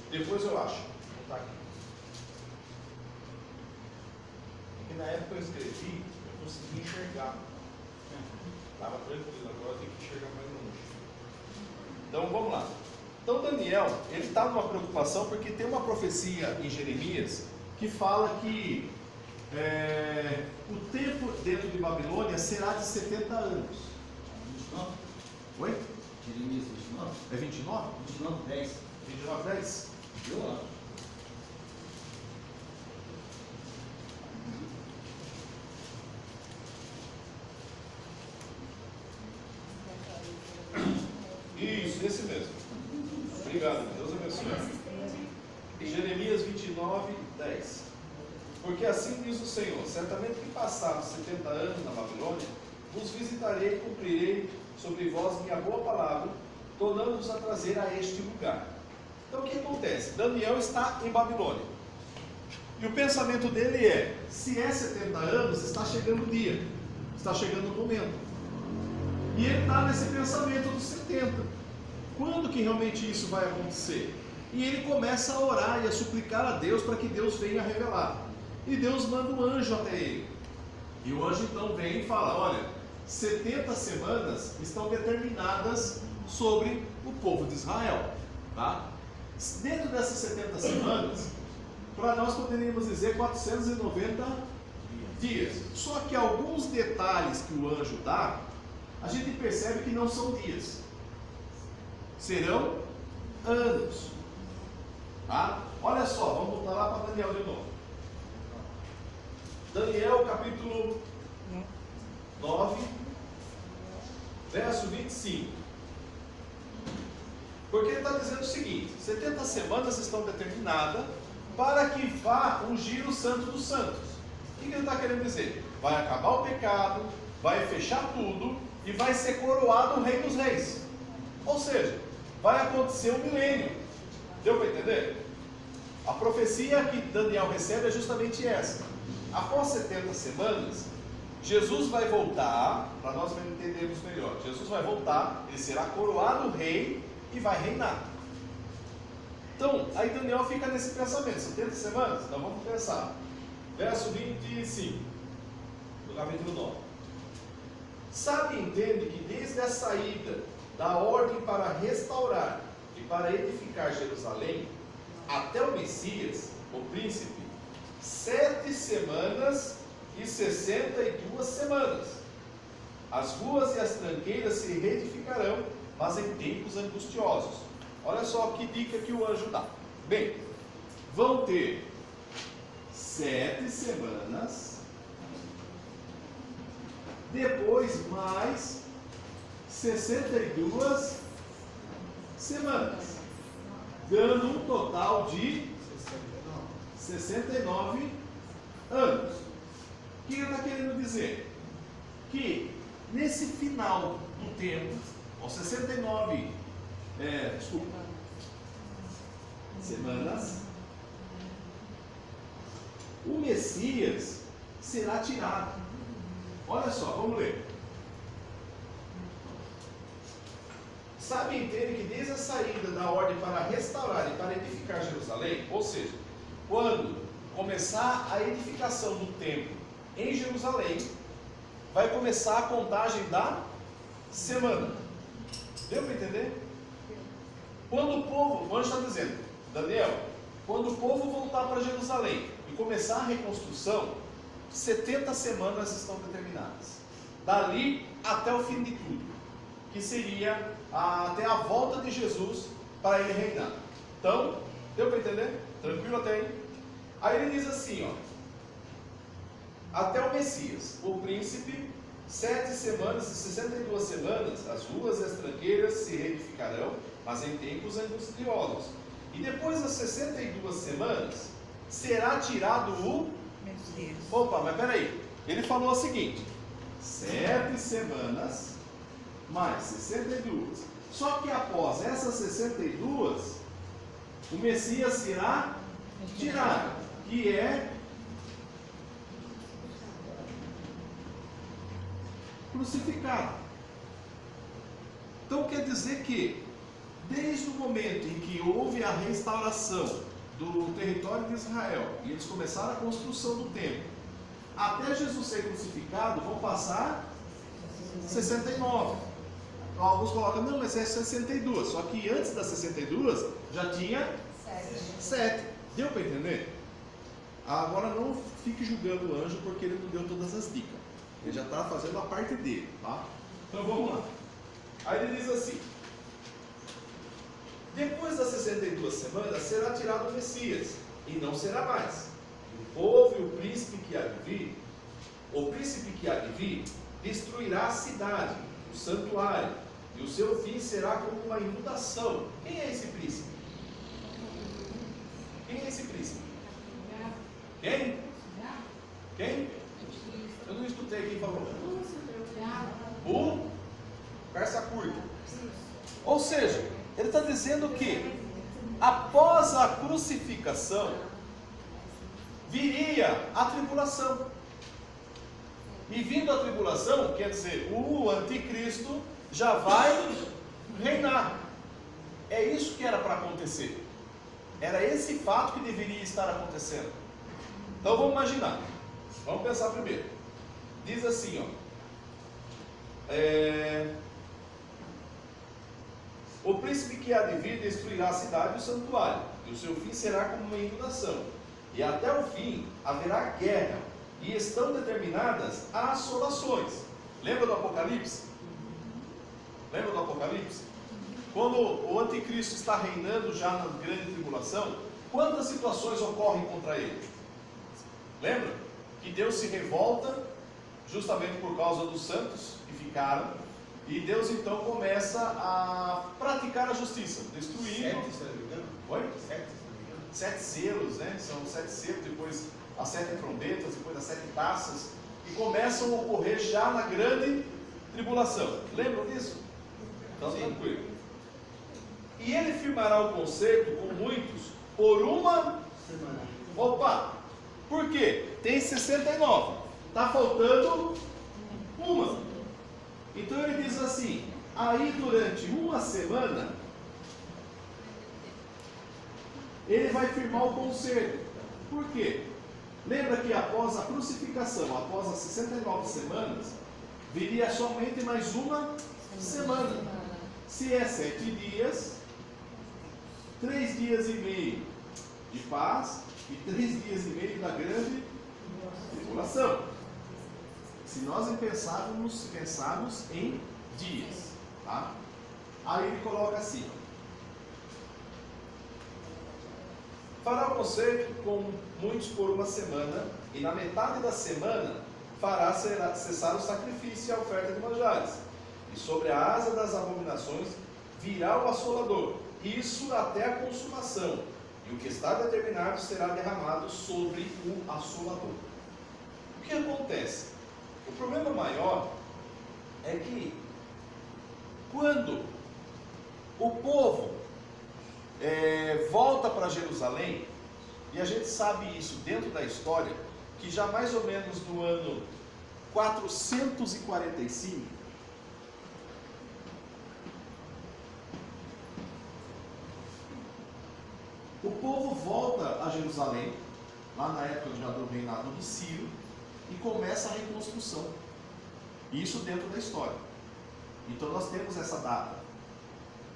Depois eu acho. Não está aqui. Porque na época eu escrevi, eu consegui enxergar. Estava tranquilo, agora eu tenho que enxergar mais longe. Então vamos lá. Então Daniel, ele está numa preocupação porque tem uma profecia em Jeremias que fala que o tempo dentro de Babilônia será de 70 anos. 29? Oi? Jeremias 29? É 29? 29, 10. 29, 10? Eu acho. Isso, esse mesmo. Obrigado, Deus abençoe. Jeremias 29, 10. Porque assim diz o Senhor: certamente que passados 70 anos na Babilônia, vos visitarei e cumprirei sobre vós minha boa palavra, tornando-vos a trazer a este lugar. Então o que acontece? Daniel está em Babilônia. E o pensamento dele é: se é 70 anos, está chegando o dia, está chegando o momento. E ele está nesse pensamento dos 70. Quando que realmente isso vai acontecer? E ele começa a orar e a suplicar a Deus para que Deus venha revelar. E Deus manda um anjo até ele. E o anjo então vem e fala: olha, 70 semanas estão determinadas sobre o povo de Israel. Tá? Dentro dessas 70 semanas, para nós poderíamos dizer 490 dias. Só que alguns detalhes que o anjo dá, a gente percebe que não são dias, serão anos. Tá? Olha só, vamos voltar lá para Daniel de novo. Daniel capítulo 9, verso 25. Porque ele está dizendo o seguinte: 70 semanas estão determinadas para que vá ungir o Santo dos Santos. O que ele está querendo dizer? Vai acabar o pecado, vai fechar tudo e vai ser coroado o Rei dos Reis. Ou seja, vai acontecer um milênio. Deu para entender? A profecia que Daniel recebe é justamente essa. Após 70 semanas, Jesus vai voltar, para nós entendermos melhor. Jesus vai voltar, ele será coroado rei e vai reinar. Então, aí Daniel fica nesse pensamento: 70 semanas? Então vamos pensar. Verso 25, do capítulo 9. Sabe e entende que desde a saída da ordem para restaurar e para edificar Jerusalém, até o Messias, o príncipe, 7 semanas e 62 semanas. As ruas e as tranqueiras se reedificarão, mas em tempos angustiosos. Olha só que dica que o anjo dá. Bem, vão ter 7 semanas, depois mais 62 semanas, dando um total de 69 anos. O que ele está querendo dizer? Que nesse final do tempo, aos 69 semanas, o Messias será tirado. Olha só, vamos ler. Sabe e entende que desde a saída da ordem para restaurar e para edificar Jerusalém, ou seja, quando começar a edificação do templo em Jerusalém, vai começar a contagem da semana. Deu para entender? Quando o povo, o anjo está dizendo, Daniel, quando o povo voltar para Jerusalém e começar a reconstrução, 70 semanas estão determinadas. Dali até o fim de tudo, que seria até a volta de Jesus para ele reinar. Então, deu para entender? Tranquilo até aí? Aí ele diz assim, ó: até o Messias, o príncipe, 7 semanas e 62 semanas, as ruas e as tranqueiras se reedificarão, mas em tempos angustiosos. E depois das 62 semanas, será tirado o Messias. Opa, mas peraí. Ele falou o seguinte: 7 semanas mais 62. Só que após essas 62, o Messias será tirado, que é crucificado. Então quer dizer que desde o momento em que houve a restauração do território de Israel e eles começaram a construção do templo, até Jesus ser crucificado, vão passar 69. Alguns colocam, não, mas é 62. Só que antes das 62 já tinha 7. Deu para entender? Agora não fique julgando o anjo porque ele não deu todas as dicas. Ele já está fazendo a parte dele, tá? Então vamos lá. Aí ele diz assim: depois das 62 semanas será tirado o Messias, e não será mais. O povo e o príncipe que há de vir, destruirá a cidade, o santuário, e o seu fim será como uma inundação. Quem é esse príncipe? Quem é esse príncipe? Quem? Quem? Eu não escutei quem falou. O persa curta. Ou seja, ele está dizendo que após a crucificação viria a tribulação. E vindo a tribulação, quer dizer, o anticristo já vai reinar. É isso que era para acontecer. Era esse fato que deveria estar acontecendo. Então vamos imaginar. Vamos pensar primeiro. Diz assim, ó: o príncipe que há de vir destruirá a cidade e o santuário, e o seu fim será como uma inundação. e até o fim haverá guerra, e estão determinadas assolações. Lembra do Apocalipse? Lembra do Apocalipse? Quando o anticristo está reinando já na grande tribulação, quantas situações ocorrem contra ele? Lembra? Que Deus se revolta justamente por causa dos santos que ficaram, e Deus então começa a praticar a justiça, destruindo. 7, se não me engano. Oi? 7, se não me engano. 7 selos, né? São 7 selos, depois as 7 trombetas, depois as 7 taças, que começam a ocorrer já na grande tribulação. Lembram disso? Então, tranquilo. E ele firmará o concerto com muitos por uma Semana. Opa! Por quê? Tem 69. Está faltando uma. Então ele diz assim: aí durante uma semana ele vai firmar o concerto. Por quê? Lembra que após a crucificação, após as 69 semanas, viria somente mais uma semana. Se é 7 dias, 3 dias e meio de paz e 3 dias e meio da grande tribulação. Se nós pensarmos em dias, tá? Aí ele coloca assim: fará o concerto com muitos por uma semana, e na metade da semana fará cessar o sacrifício e a oferta de manjares, e sobre a asa das abominações virá o assolador, isso até a consumação, e o que está determinado será derramado sobre o assolador. O que acontece? O problema maior é que quando o povo volta para Jerusalém, e a gente sabe isso dentro da história, que já mais ou menos no ano 445, o povo volta a Jerusalém, lá na época já do reinado de Ciro, e começa a reconstrução. Isso dentro da história. Então nós temos essa data,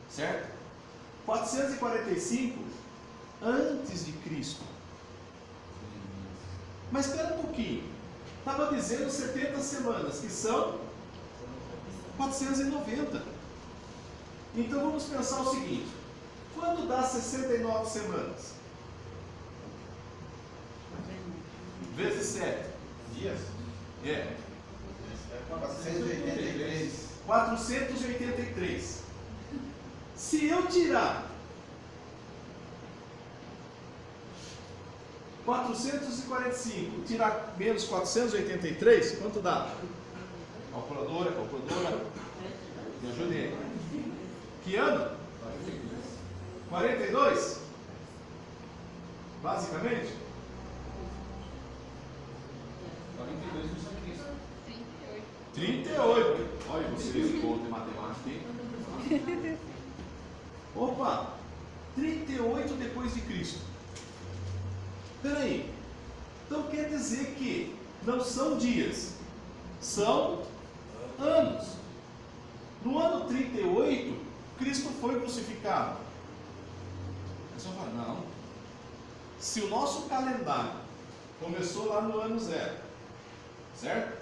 certo? 445 antes de Cristo. Mas espera um pouquinho. Estava dizendo 70 semanas, que são 490. Então vamos pensar o seguinte: quando dá 69 semanas? Vezes 7. Dias? É. 483. 483. Se eu tirar 445, tirar menos 483, quanto dá? Calculadora, me ajude aí. Que ano? 42? Basicamente? 42 no São Cristo. 38. Olha vocês, conta de matemática, hein? Opa! 38 depois de Cristo. Peraí. Então quer dizer que não são dias, são anos. No ano 38, Cristo foi crucificado. A pessoa fala: não. Se o nosso calendário começou lá no ano 0, certo?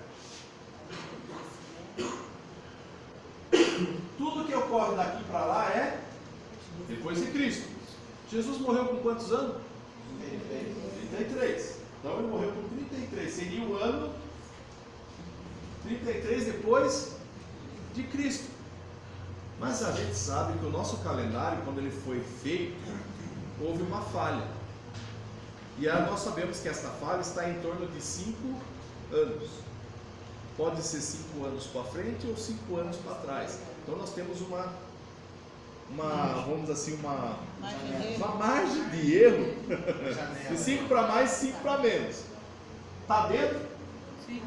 Tudo que ocorre daqui para lá é depois de Cristo. Jesus morreu com quantos anos? 33. Então ele morreu com 33. Seria o ano 33 depois de Cristo. Mas a gente sabe que o nosso calendário, quando ele foi feito, houve uma falha. E nós sabemos que esta falha está em torno de 5 anos. Pode ser 5 anos para frente ou 5 anos para trás. Então nós temos uma vamos dizer assim, uma margem de erro de 5 para mais, 5 para menos. Está dentro? Sim.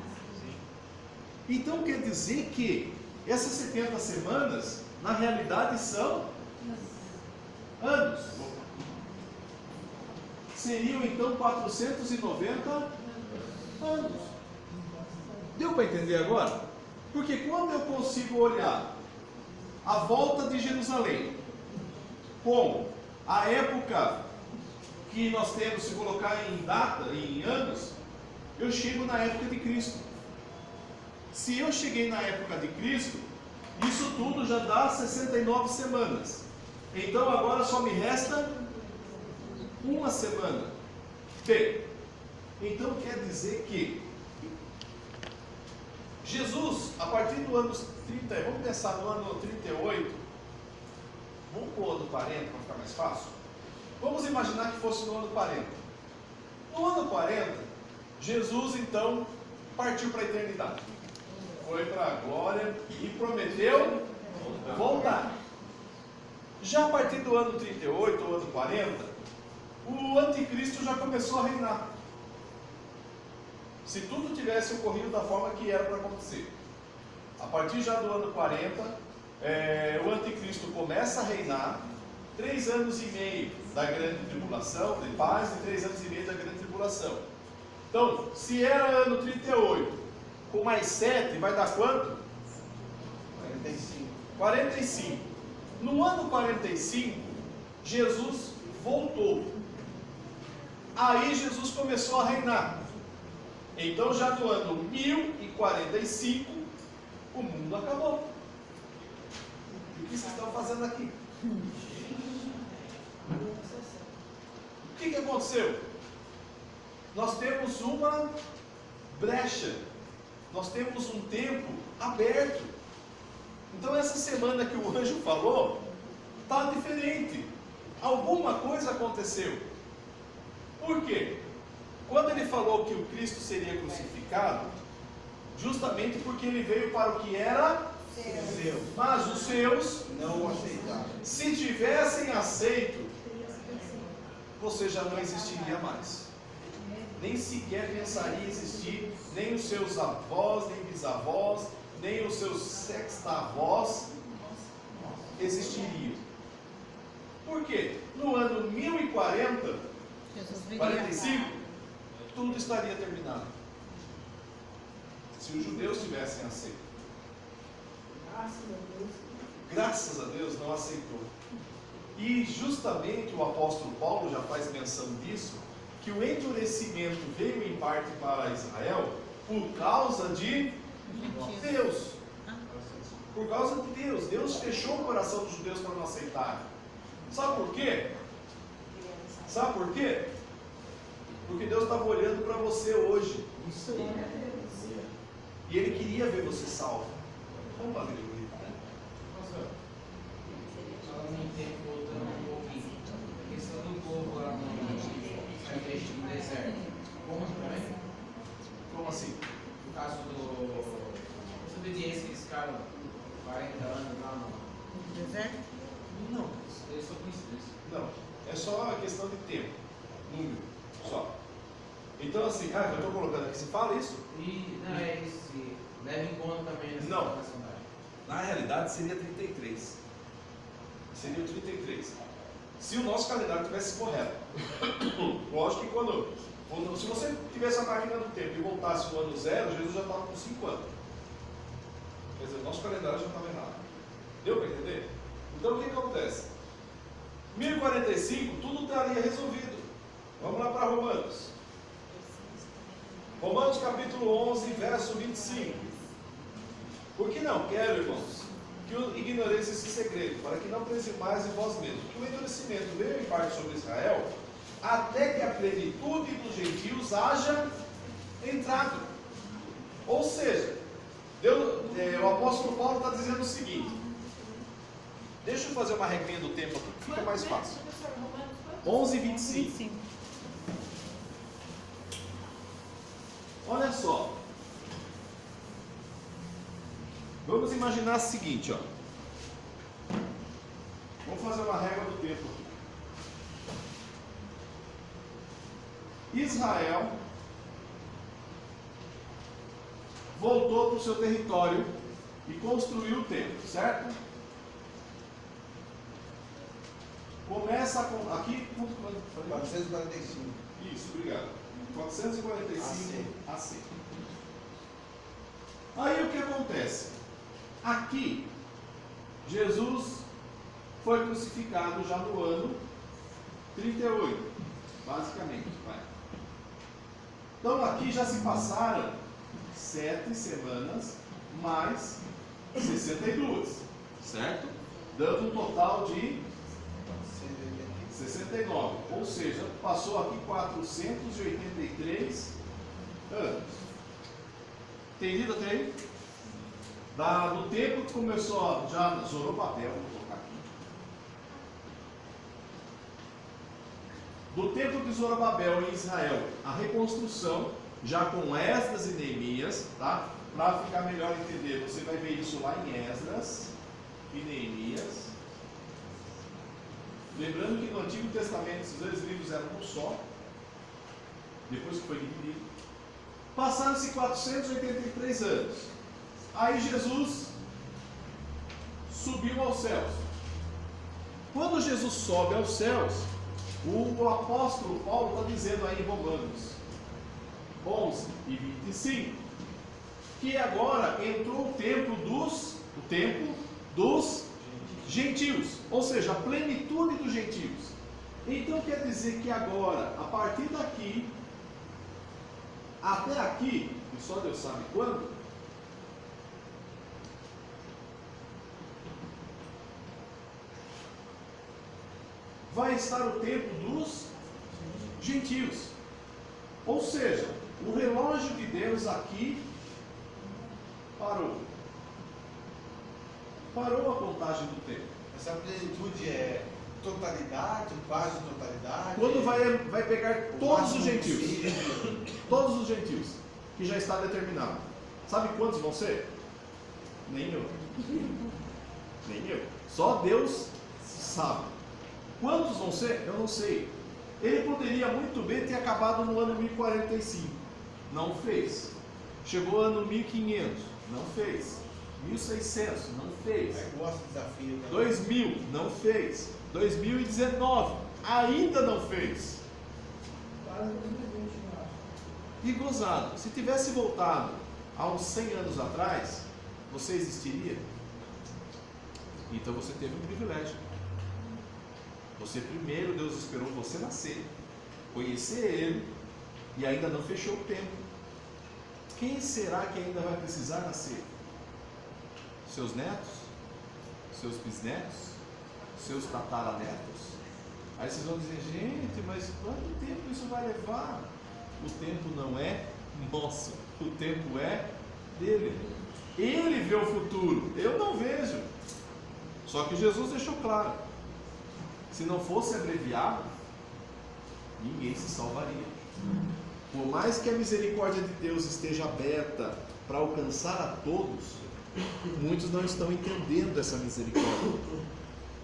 Então quer dizer que essas 70 semanas, na realidade, são anos. Seriam então 490 anos. Deu para entender agora? Porque quando eu consigo olhar a volta de Jerusalém com a época que nós temos, se colocar em data, em anos, eu chego na época de Cristo. Se eu cheguei na época de Cristo, isso tudo já dá 69 semanas. Então agora só me resta uma semana. Bem, então quer dizer que Jesus, a partir do ano 30, vamos pensar no ano 38, vamos para o ano 40 para ficar mais fácil? Vamos imaginar que fosse no ano 40. No ano 40, Jesus então partiu para a eternidade. Foi para a glória e prometeu voltar. Já a partir do ano 38 ou ano 40, o anticristo já começou a reinar. Se tudo tivesse ocorrido da forma que era para acontecer. A partir já do ano 40, o anticristo começa a reinar, 3 anos e meio da grande tribulação, de paz, e 3 anos e meio da grande tribulação. Então, se era ano 38, com mais 7, vai dar quanto? 45. 45. No ano 45, Jesus voltou. Aí Jesus começou a reinar. Então já no ano 1045, o mundo acabou. E o que vocês estão fazendo aqui? O que aconteceu? Nós temos uma brecha. Nós temos um tempo aberto. Então essa semana que o anjo falou, está diferente. Alguma coisa aconteceu. Por quê? Quando ele falou que o Cristo seria crucificado, justamente porque ele veio para o que era seu. Mas os seus Não aceitaram. se tivessem aceito, você já não existiria mais. Nem sequer pensaria em existir, nem os seus avós, nem bisavós, nem os seus sexta-avós existiriam. Por quê? No ano 1040, 45, tudo estaria terminado. Se os judeus tivessem aceito. Graças a Deus não aceitou. E justamente o apóstolo Paulo já faz menção disso, que o endurecimento veio em parte para Israel por causa de Deus. Por causa de Deus. Deus fechou o coração dos judeus para não aceitarem. Sabe por quê? Sabe por quê? Porque Deus estava olhando para você hoje. E Ele queria ver você salvo. Vamos lá, aleluia. Voltando um pouquinho, a questão do povo lá no deserto. Como também? Como assim? No caso da desobediência que eles ficaram 40 anos lá no deserto? Não. Eles só coincidência. Não. É só uma questão de tempo. Número. Só. Então assim, eu estou colocando aqui, se fala isso? E não é isso, se leva em conta também nessa Não. nacionalidade. Na realidade seria 33. Seria o 33. Se o nosso calendário tivesse correto. Lógico que quando se você tivesse a máquina do tempo e voltasse no ano 0, Jesus já estava com 5 anos. Quer dizer, o nosso calendário já estava errado. Deu para entender? Então o que acontece? 1045, tudo estaria resolvido. Vamos lá para Romanos. Romanos capítulo 11, verso 25. Por que não quero, irmãos, que ignoreis esse segredo, para que não presumais em vós mesmos, que o endurecimento veio em parte sobre Israel, até que a plenitude dos gentios haja entrado. Ou seja, o apóstolo Paulo está dizendo o seguinte. Deixa eu fazer uma regrinha do tempo aqui, que fica mais fácil. 11, 25. Olha só. Vamos imaginar o seguinte, ó. Vamos fazer uma regra do tempo aqui. Israel voltou para o seu território e construiu o templo, certo? Começa com, aqui, 445. isso, obrigado. 445 AC. Aí o que acontece? Aqui, Jesus foi crucificado já no ano 38. Basicamente, vai. Então aqui já se passaram 7 semanas mais 62, certo? Dando um total de 69, ou seja, passou aqui 483 anos. Entendido até aí? Do tempo que começou já Zorobabel, vou colocar aqui. Do tempo de Zorobabel em Israel, a reconstrução, já com Esdras e Neemias, tá? Para ficar melhor entender, você vai ver isso lá em Esdras e Neemias. Lembrando que no Antigo Testamento esses 2 livros eram um só, depois que foi dividido. Passaram-se 483 anos. Aí Jesus subiu aos céus. Quando Jesus sobe aos céus, o apóstolo Paulo está dizendo aí em Romanos 11 e 25, que agora entrou o tempo dos gentios, ou seja, a plenitude dos gentios. Então quer dizer que agora, a partir daqui até aqui, e só Deus sabe quando, vai estar o tempo dos gentios. Ou seja, o relógio de Deus aqui parou. Parou a contagem do tempo. Essa plenitude é totalidade, quase totalidade? Quando vai pegar todos os gentios. Todos os gentios, que já está determinado. Sabe quantos vão ser? Nenhum. Nenhum. Só Deus sabe. Quantos vão ser? Eu não sei. Ele poderia muito bem ter acabado no ano 1045. Não fez. Chegou ao ano 1500. Não fez. 1600. Não fez. Eu gosto do desafio. 2000. Não fez. 2019. Ainda não fez. E gozado, se tivesse voltado há uns 100 anos atrás, você existiria? Então você teve um privilégio. Você primeiro, Deus esperou você nascer, conhecer Ele, e ainda não fechou o tempo. Quem será que ainda vai precisar nascer? Seus netos? Seus bisnetos? Seus tataranetos? Aí vocês vão dizer, gente, mas quanto tempo isso vai levar? O tempo não é nosso, o tempo é dele. Ele vê o futuro, eu não vejo. Só que Jesus deixou claro, se não fosse abreviado, ninguém se salvaria. Por mais que a misericórdia de Deus esteja aberta para alcançar a todos, muitos não estão entendendo essa misericórdia.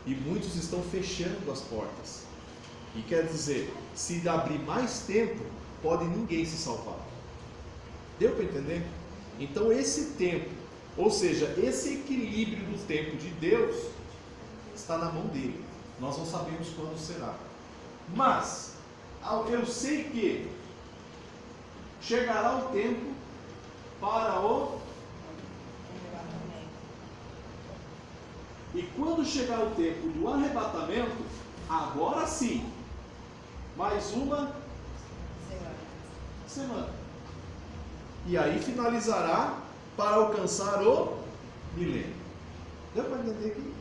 E muitos estão fechando as portas. E quer dizer, se abrir mais tempo, pode ninguém se salvar. Deu para entender? Então esse tempo, ou seja, esse equilíbrio do tempo de Deus, está na mão dele. Nós não sabemos quando será. Mas, eu sei que chegará o tempo para o... E quando chegar o tempo do arrebatamento, agora sim, mais uma semana. E aí finalizará para alcançar o milênio. Deu para entender aqui?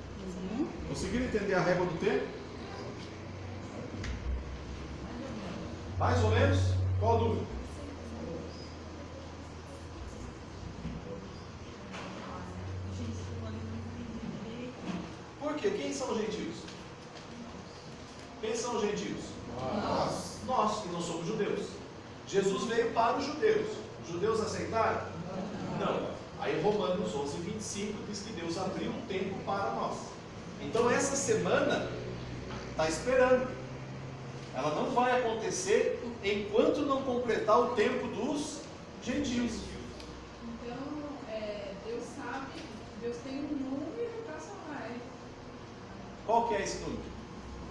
Conseguiram entender a régua do tempo? Mais ou menos? Qual a dúvida? Por quê? Quem são os gentios? Quem são os gentios? Nós que não somos judeus. Jesus veio para os judeus. Os judeus aceitaram? Não. Aí Romanos 11, 25 diz que Deus abriu um tempo para nós. Então essa semana está esperando. Ela não vai acontecer enquanto não completar o tempo dos gentios. Então, Deus sabe, Deus tem um número para salvar ele. Qual que é esse número?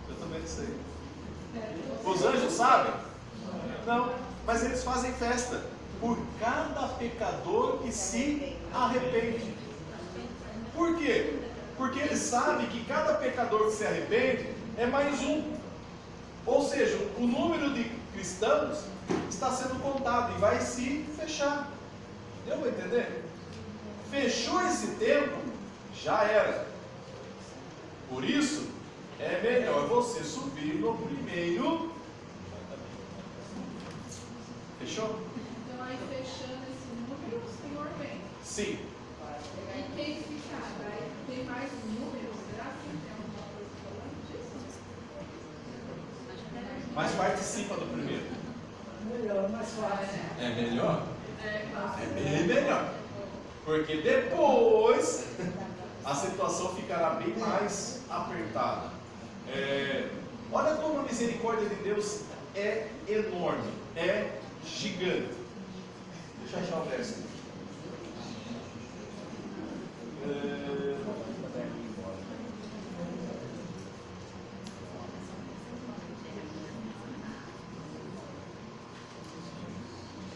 Eu também não sei. Os anjos sabem? Não, mas eles fazem festa por cada pecador que se arrepende. Por quê? Porque eles sabem que cada pecador que se arrepende é mais um. Ou seja, o número de cristãos está sendo contado e vai se fechar. Deu para entender? Fechou esse tempo, já era. Por isso, é melhor você subir no primeiro. Fechou? Então aí fechando esse número, o Senhor vem. Sim. E quem ficar, vai ter mais um número? Será que tem alguma coisa falando disso? Mas participa do primeiro. Melhor, mais fácil. É melhor? É, É bem melhor. Porque depois a situação ficará bem mais apertada. Olha como a misericórdia de Deus é enorme, é gigante. Deixa eu achar o verso.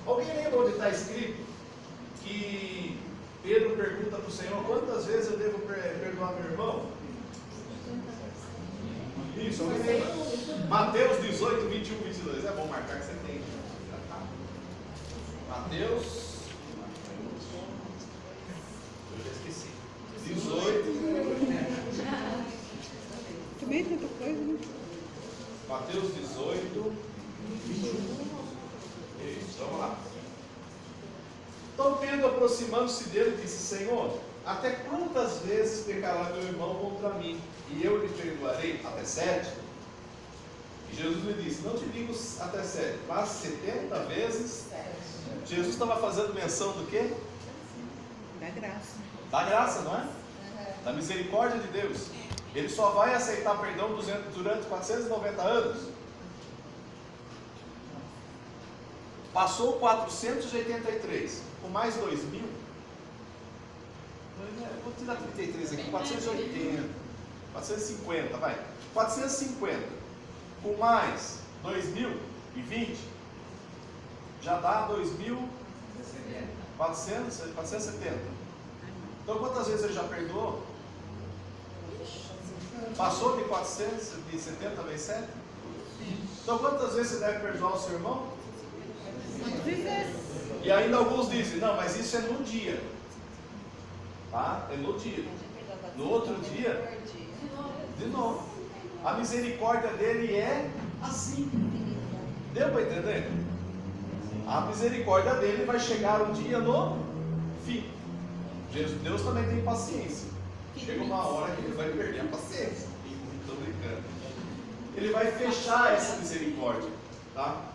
Alguém lembra onde está escrito que Pedro pergunta para o Senhor: quantas vezes eu devo perdoar meu irmão? Isso, alguém lembra? Mateus 18, 21, 22. É bom marcar que você tem. Mateus. Eu já esqueci. 18. Também tanta coisa, né? Mateus 18, 21. Isso, vamos lá. Então Pedro, aproximando-se dele, disse: Senhor, até quantas vezes pecará meu irmão contra mim, e eu lhe perdoarei? Até 7? E Jesus lhe disse: não te digo até 7, mas 70 vezes. Jesus estava fazendo menção do quê? Da graça. Da graça, não é? Da misericórdia de Deus. Ele só vai aceitar perdão durante 490 anos. Passou 483, com mais 2.000. Vou tirar 33 aqui, 480, 450, vai. 450, com mais 2.020, já dá 2.470. Então quantas vezes ele já perdoou? Passou de 470 vezes 7? Então quantas vezes você deve perdoar o seu irmão? E ainda alguns dizem: não, mas isso é no dia. Tá? É no dia. No outro dia, de novo. A misericórdia dele é assim. Deu para entender? A misericórdia dele vai chegar um dia no fim. Deus também tem paciência. Chega uma hora que ele vai perder a paciência. Estou brincando. Ele vai fechar essa misericórdia. Tá?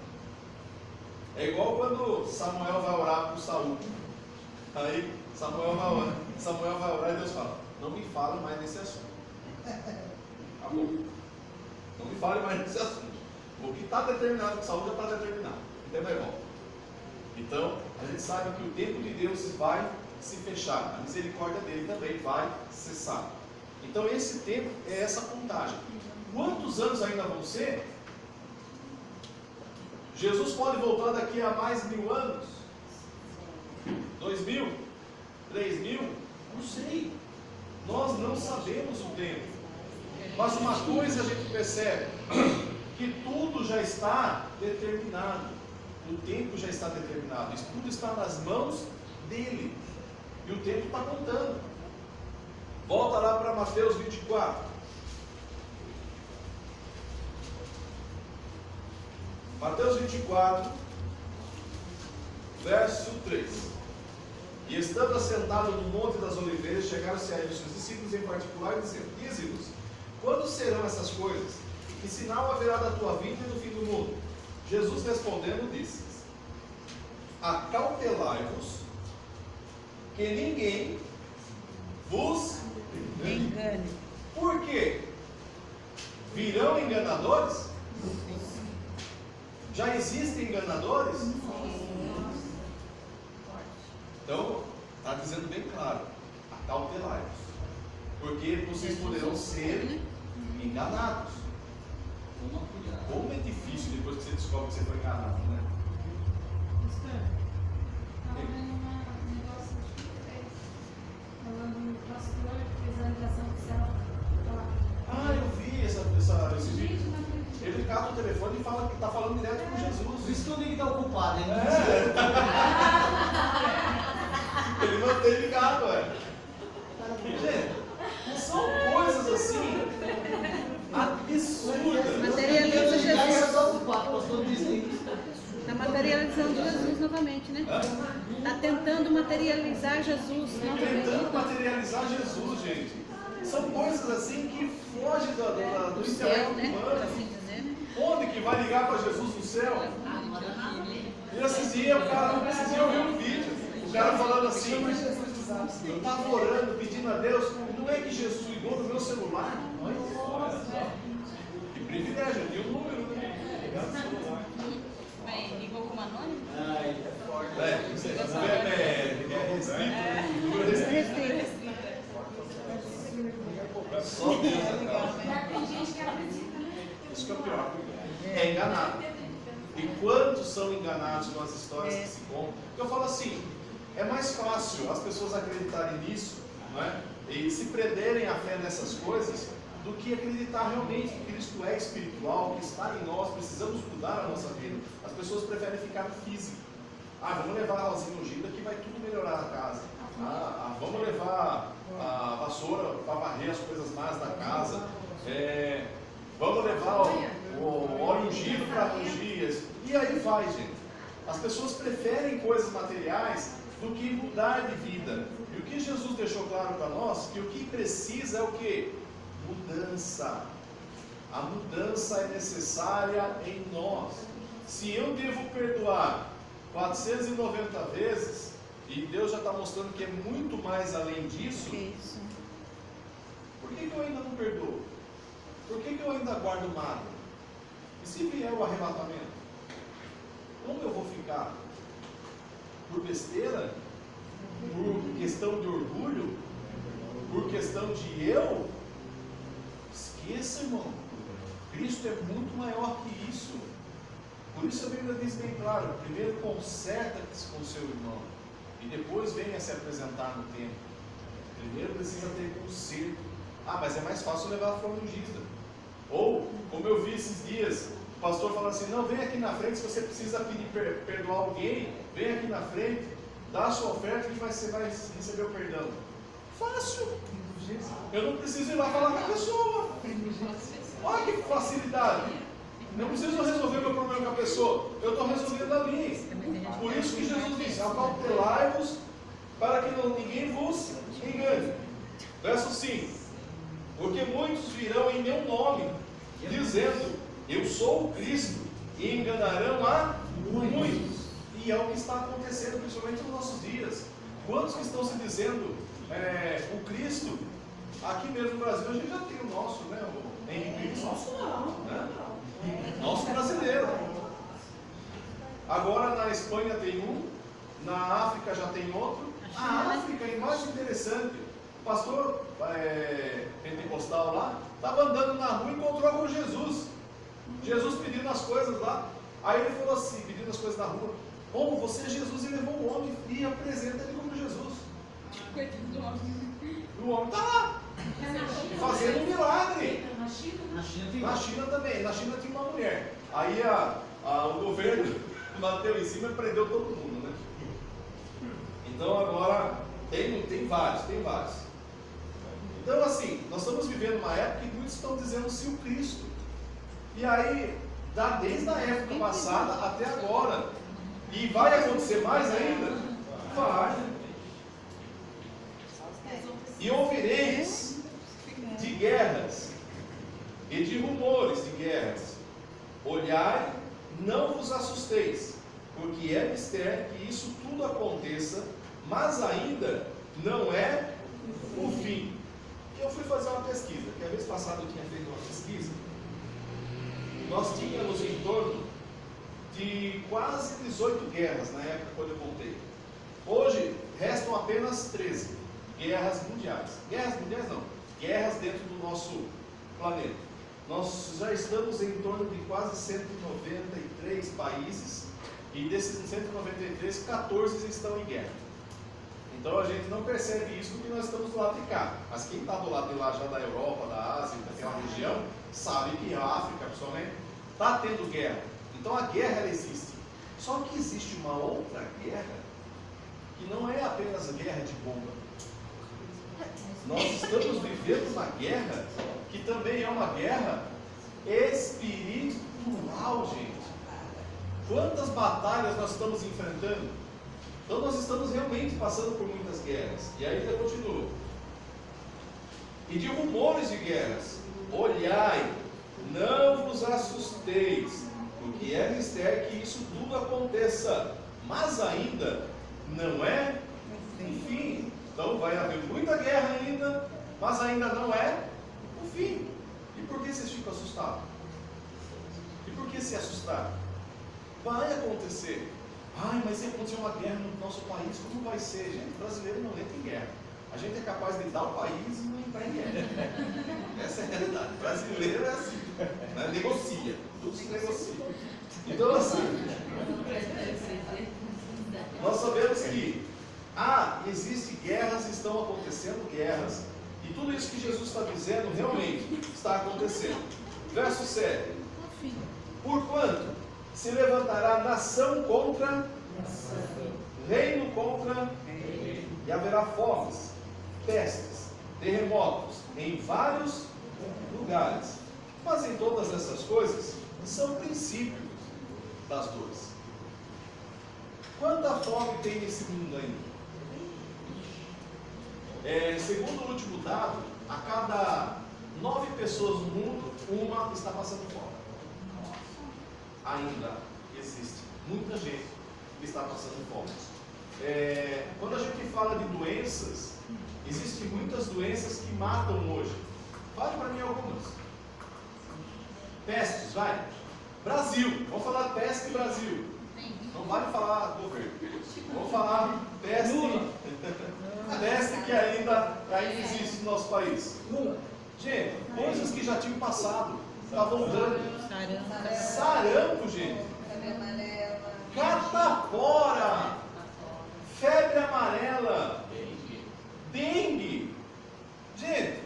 É igual quando Samuel vai orar por Saul. Aí Samuel vai orar e Deus fala: não me fale mais nesse assunto. Acabou. Não me fale mais nesse assunto. O que está determinado com Saul já está determinado. Então vai volta. Então a gente sabe que o tempo de Deus vai se fechar. A misericórdia dele também vai cessar. Então esse tempo é essa contagem. Quantos anos ainda vão ser? Jesus pode voltar daqui a mais 1.000 anos? 2.000? 3.000? Não sei. Nós não sabemos o tempo. Mas uma coisa a gente percebe: que tudo já está determinado. O tempo já está determinado. Isso tudo está nas mãos dele. E o tempo está contando. Volta lá para Mateus 24. Mateus 24, verso 3. E estando assentado no Monte das Oliveiras, chegaram-se a ele os seus discípulos em particular, dizendo: dize-nos, quando serão essas coisas? Que sinal haverá da tua vinda e do fim do mundo? Jesus respondendo disse: acautelai-vos, que ninguém vos Engane. Por quê? Virão enganadores? Já existem enganadores? Então, está dizendo bem claro: acautelai-vos, porque vocês poderão ser enganados. Como é difícil depois que você descobre que você foi enganado, né? Estava vendo um negócio falando no pastor que fez a ligação oficial. Ah, eu vi esse vídeo. Ele cata o telefone e fala que está falando direto com Por Jesus. isso que eu ligo está ocupado, hein? Ele não tem ligado, Gente, são coisas assim absurdas. Materializa Jesus. Está ocupado, pastor disse. Está materializando Jesus novamente, né? Está tentando materializar Jesus Tentando novamente. materializar Jesus, gente. São coisas assim que fogem do Do céu, intelecto né? Por humano. assim dizer, né? Onde que vai ligar para Jesus no céu? E esses dias o cara não precisa ouvir um vídeo. O cara falando assim, eu estava orando, pedindo a Deus, não é que Jesus ligou no meu celular? Que privilégio, eu tinha um número, né? Ligado no celular. Bem, ligou como anônimo? Só Deus acaba. Tem gente que acredita, né? Isso que é o pior. É enganado. E quantos são enganados com as histórias que se contam? Eu falo assim, é mais fácil as pessoas acreditarem nisso, não é? E se prenderem a fé nessas coisas, do que acreditar realmente que Cristo é espiritual, que está em nós, precisamos mudar a nossa vida. As pessoas preferem ficar no físico. Vamos levar a rosinha ungida que vai tudo melhorar a casa. Vamos levar a vassoura para varrer as coisas más da casa. Vamos levar o óleo ungido para ungir. E aí vai, gente. As pessoas preferem coisas materiais do que mudar de vida. E o que Jesus deixou claro para nós, que o que precisa é o quê? Mudança. A mudança é necessária em nós. Se eu devo perdoar 490 vezes, e Deus já está mostrando que é muito mais além disso, Isso. por que eu ainda não perdoo? Por que eu ainda guardo mágoa? E se vier o arrebatamento? Como eu vou ficar? Por besteira? Por questão de orgulho? Por questão de eu? Esqueça, irmão. Cristo é muito maior que isso. Por isso a Bíblia diz bem claro: primeiro conserta-se com o seu irmão, e depois venha se apresentar no templo. Primeiro precisa ter conserto. Mas é mais fácil levar a flor ungida. Ou, como eu vi esses dias, o pastor falando assim: não, vem aqui na frente, se você precisa pedir perdoar alguém, vem aqui na frente, dá a sua oferta e você vai receber o perdão. Fácil. Eu não preciso ir lá falar com a pessoa. Olha que facilidade. Não preciso resolver meu problema com a pessoa. Eu estou resolvendo ali. Por isso que Jesus disse: acautelai-vos para que ninguém vos engane. Verso 5: porque muitos virão em meu nome, dizendo: eu sou o Cristo, e enganarão a muitos. E é o que está acontecendo, principalmente nos nossos dias. Quantos que estão se dizendo o Cristo? Aqui mesmo no Brasil a gente já tem o nosso, né? O Henrique Cristo. Nosso não, né? Nosso brasileiro. Agora na Espanha tem um, na África já tem outro. A África é mais interessante. O pastor pentecostal lá estava andando na rua e encontrou com Jesus. Jesus pedindo as coisas lá. Aí ele falou assim, pedindo as coisas na rua: bom, você é Jesus, e levou o homem e apresenta ele como Jesus. Coitado do homem. E o homem está lá, fazendo um milagre. Na China Na China também. Na China tinha uma mulher. Aí o governo bateu em cima e prendeu todo mundo, né? Então agora tem vários. Então assim, nós estamos vivendo uma época que muitos estão dizendo-se o Cristo. E aí, desde a época passada até agora. E vai acontecer mais ainda? Vai. E ouvireis de guerras e de rumores de guerras. Olhai, não vos assusteis, porque é mistério que isso tudo aconteça, mas ainda não é o fim. Eu fui fazer uma pesquisa, que a vez passada eu tinha feito uma pesquisa. Nós tínhamos em torno de quase 18 guerras na época quando eu contei. Hoje restam apenas 13 guerras mundiais. Guerras mundiais não, guerras dentro do nosso planeta. Nós já estamos em torno de quase 193 países, e desses 193, 14 estão em guerra. Então a gente não percebe isso porque nós estamos do lado de cá. Mas quem está do lado de lá, já da Europa, da Ásia, daquela região, sabe que a África, principalmente, está tendo guerra. Então a guerra ela existe. Só que existe uma outra guerra que não é apenas a guerra de bomba. Nós estamos vivendo uma guerra que também é uma guerra espiritual, gente. Quantas batalhas nós estamos enfrentando? Então nós estamos realmente passando por muitas guerras. E ainda continua. E de rumores de guerras, olhai, não vos assusteis, porque é mister que isso tudo aconteça, mas ainda não é o fim. Então vai haver muita guerra ainda, mas ainda não é o fim. E por que vocês ficam assustados? E por que se assustar? Vai acontecer. Ai, mas se acontecer uma guerra no nosso país, como vai ser? Gente, brasileiro não entra em guerra. A gente é capaz de dar o país e não entrar em guerra. Essa é a realidade. Brasileiro é assim, né? Negocia, tudo se negocia. Então assim, nós sabemos que existem guerras, estão acontecendo guerras. E tudo isso que Jesus está dizendo realmente está acontecendo. Verso 7. Porquanto se levantará nação contra reino contra, e haverá fomes, pestes, terremotos em vários lugares. Mas em todas essas coisas são princípios das dores. Quanta fome tem nesse mundo ainda? Segundo o último dado, a cada 9 pessoas no mundo, uma está passando fome. Ainda existe muita gente que está passando fome. Quando a gente fala de doenças, existem muitas doenças que matam hoje. Fale para mim algumas. Pestes, vai. Brasil, vamos falar peste Brasil. Não vale falar governo. Vamos falar peste. Peste que ainda existe no nosso país. Gente, coisas que já tinham passado, está voltando. Sarampo, gente. Catapora. Febre amarela. Dengue. Gente,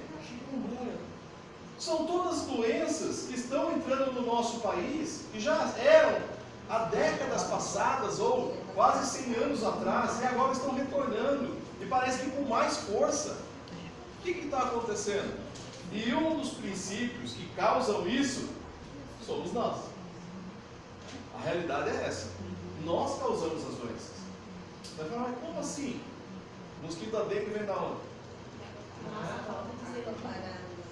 são todas doenças que estão entrando no nosso país, que já eram há décadas passadas, ou quase 100 anos atrás, e agora estão retornando, e parece que com mais força. O que está acontecendo? E um dos princípios que causam isso, somos nós. A realidade é essa. Nós causamos as doenças. Você vai falar, mas como assim? O mosquito da dengue vem da onde?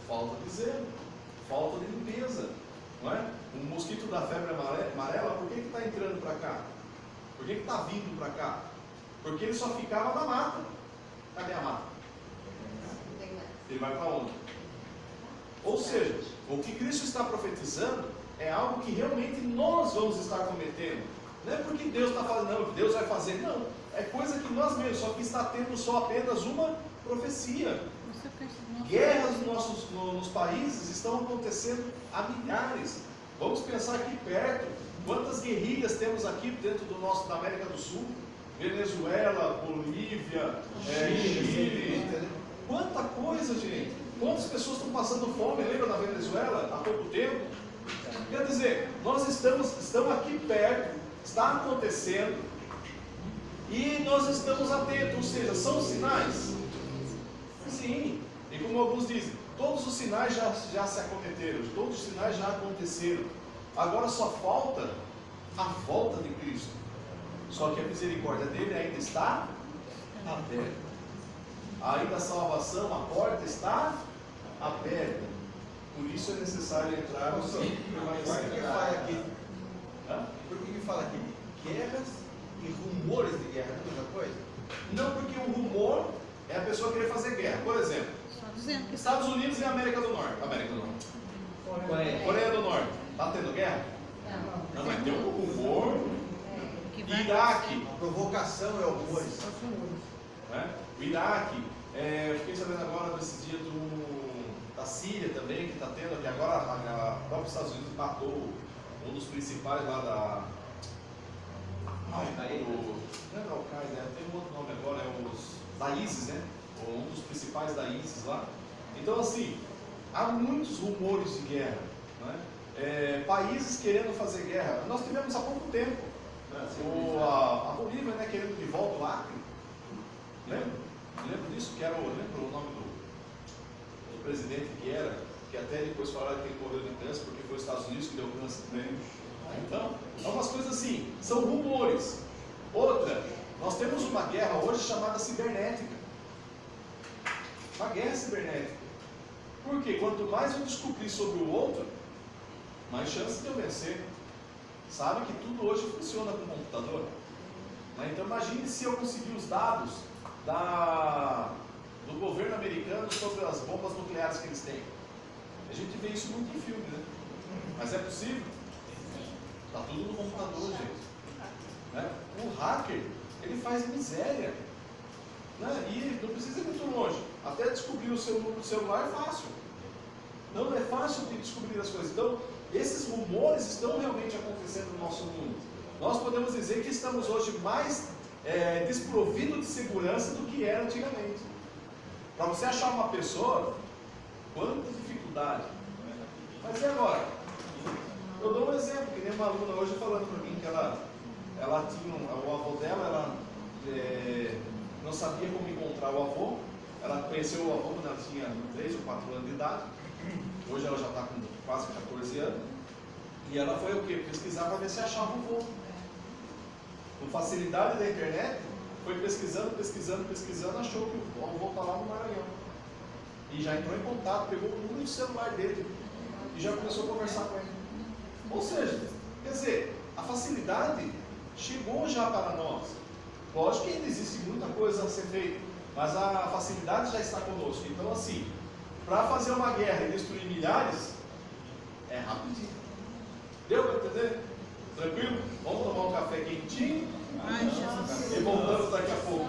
Falta de zelo, falta de limpeza, não é? O mosquito da febre amarela, por que está entrando para cá? Por que está vindo para cá? Porque ele só ficava na mata. Cadê a mata? Ele vai para onde? Ou seja, o que Cristo está profetizando é algo que realmente nós vamos estar cometendo. Não é porque Deus está falando, não, Deus vai fazer, não. É coisa que nós mesmos, só que está tendo só apenas uma profecia. Guerras nos países estão acontecendo há milhares. Vamos pensar aqui perto, quantas guerrilhas temos aqui dentro da América do Sul? Venezuela, Bolívia, Chile. Quanta coisa, gente. Quantas pessoas estão passando fome, lembra na Venezuela, há pouco tempo? Quer dizer, nós estamos aqui perto, está acontecendo, e nós estamos atentos, ou seja, são sinais? Sim. E como alguns dizem, todos os sinais já se acometeram, todos os sinais já aconteceram. Agora só falta a volta de Cristo. Só que a misericórdia dele ainda está aberta. Ainda a salvação, a porta está aberta. Por isso é necessário entrar no Senhor. Por que fala aqui de guerras e rumores de guerra? É a mesma coisa? Não, porque o rumor é a pessoa querer fazer guerra. Por exemplo, Estados Unidos e América do Norte. Coreia do Norte. Está tendo guerra? Não, mas tem um rumor. Iraque. A provocação é rumores. O Iraque. Fiquei sabendo agora desses dias da Síria também, que está tendo, que agora a própria Estados Unidos matou um dos principais lá da. Não é da Al-Qaeda, tem um outro nome agora, da ISIS, né? Um dos principais da ISIS lá. Então, assim, há muitos rumores de guerra, né? países querendo fazer guerra. Nós tivemos há pouco tempo a Bolívia, né, querendo de volta o Acre. Lembro disso? Lembro o nome do presidente que até depois falaram que ele morreu de câncer porque foi os Estados Unidos que deu câncer também. Então, algumas coisas assim, são rumores. Outra, nós temos uma guerra hoje chamada cibernética. Uma guerra cibernética. Porque quanto mais eu descobrir sobre o outro, mais chance de eu vencer. Sabe que tudo hoje funciona com computador? Então imagine se eu conseguir os dados do governo americano sobre as bombas nucleares que eles têm. A gente vê isso muito em filme, né? Mas é possível? Está tudo no computador, gente. O hacker, ele faz miséria. E não precisa ir muito longe. Até descobrir o seu número do celular é fácil. Não é fácil de descobrir as coisas. Então, esses rumores estão realmente acontecendo no nosso mundo. Nós podemos dizer que estamos hoje mais desprovidos de segurança do que era antigamente. Para você achar uma pessoa, quanta dificuldade. Mas e agora? Eu dou um exemplo, que nem uma aluna hoje falando para mim que ela tinha o avô dela, não sabia como encontrar o avô. Ela conheceu o avô quando ela tinha 3 ou 4 anos de idade. Hoje ela já está com quase 14 anos. E ela foi o quê? Pesquisar para ver se achava o avô. Com facilidade da internet, foi pesquisando, achou que o avô está lá no Maranhão. E já entrou em contato, pegou o número do celular dele e já começou a conversar com ele. Ou seja, quer dizer, a facilidade chegou já para nós. Lógico que ainda existe muita coisa a ser feita, mas a facilidade já está conosco. Então, assim, para fazer uma guerra e destruir milhares, é rapidinho. Deu para entender? Tranquilo? Vamos tomar um café quentinho e voltamos daqui a pouco.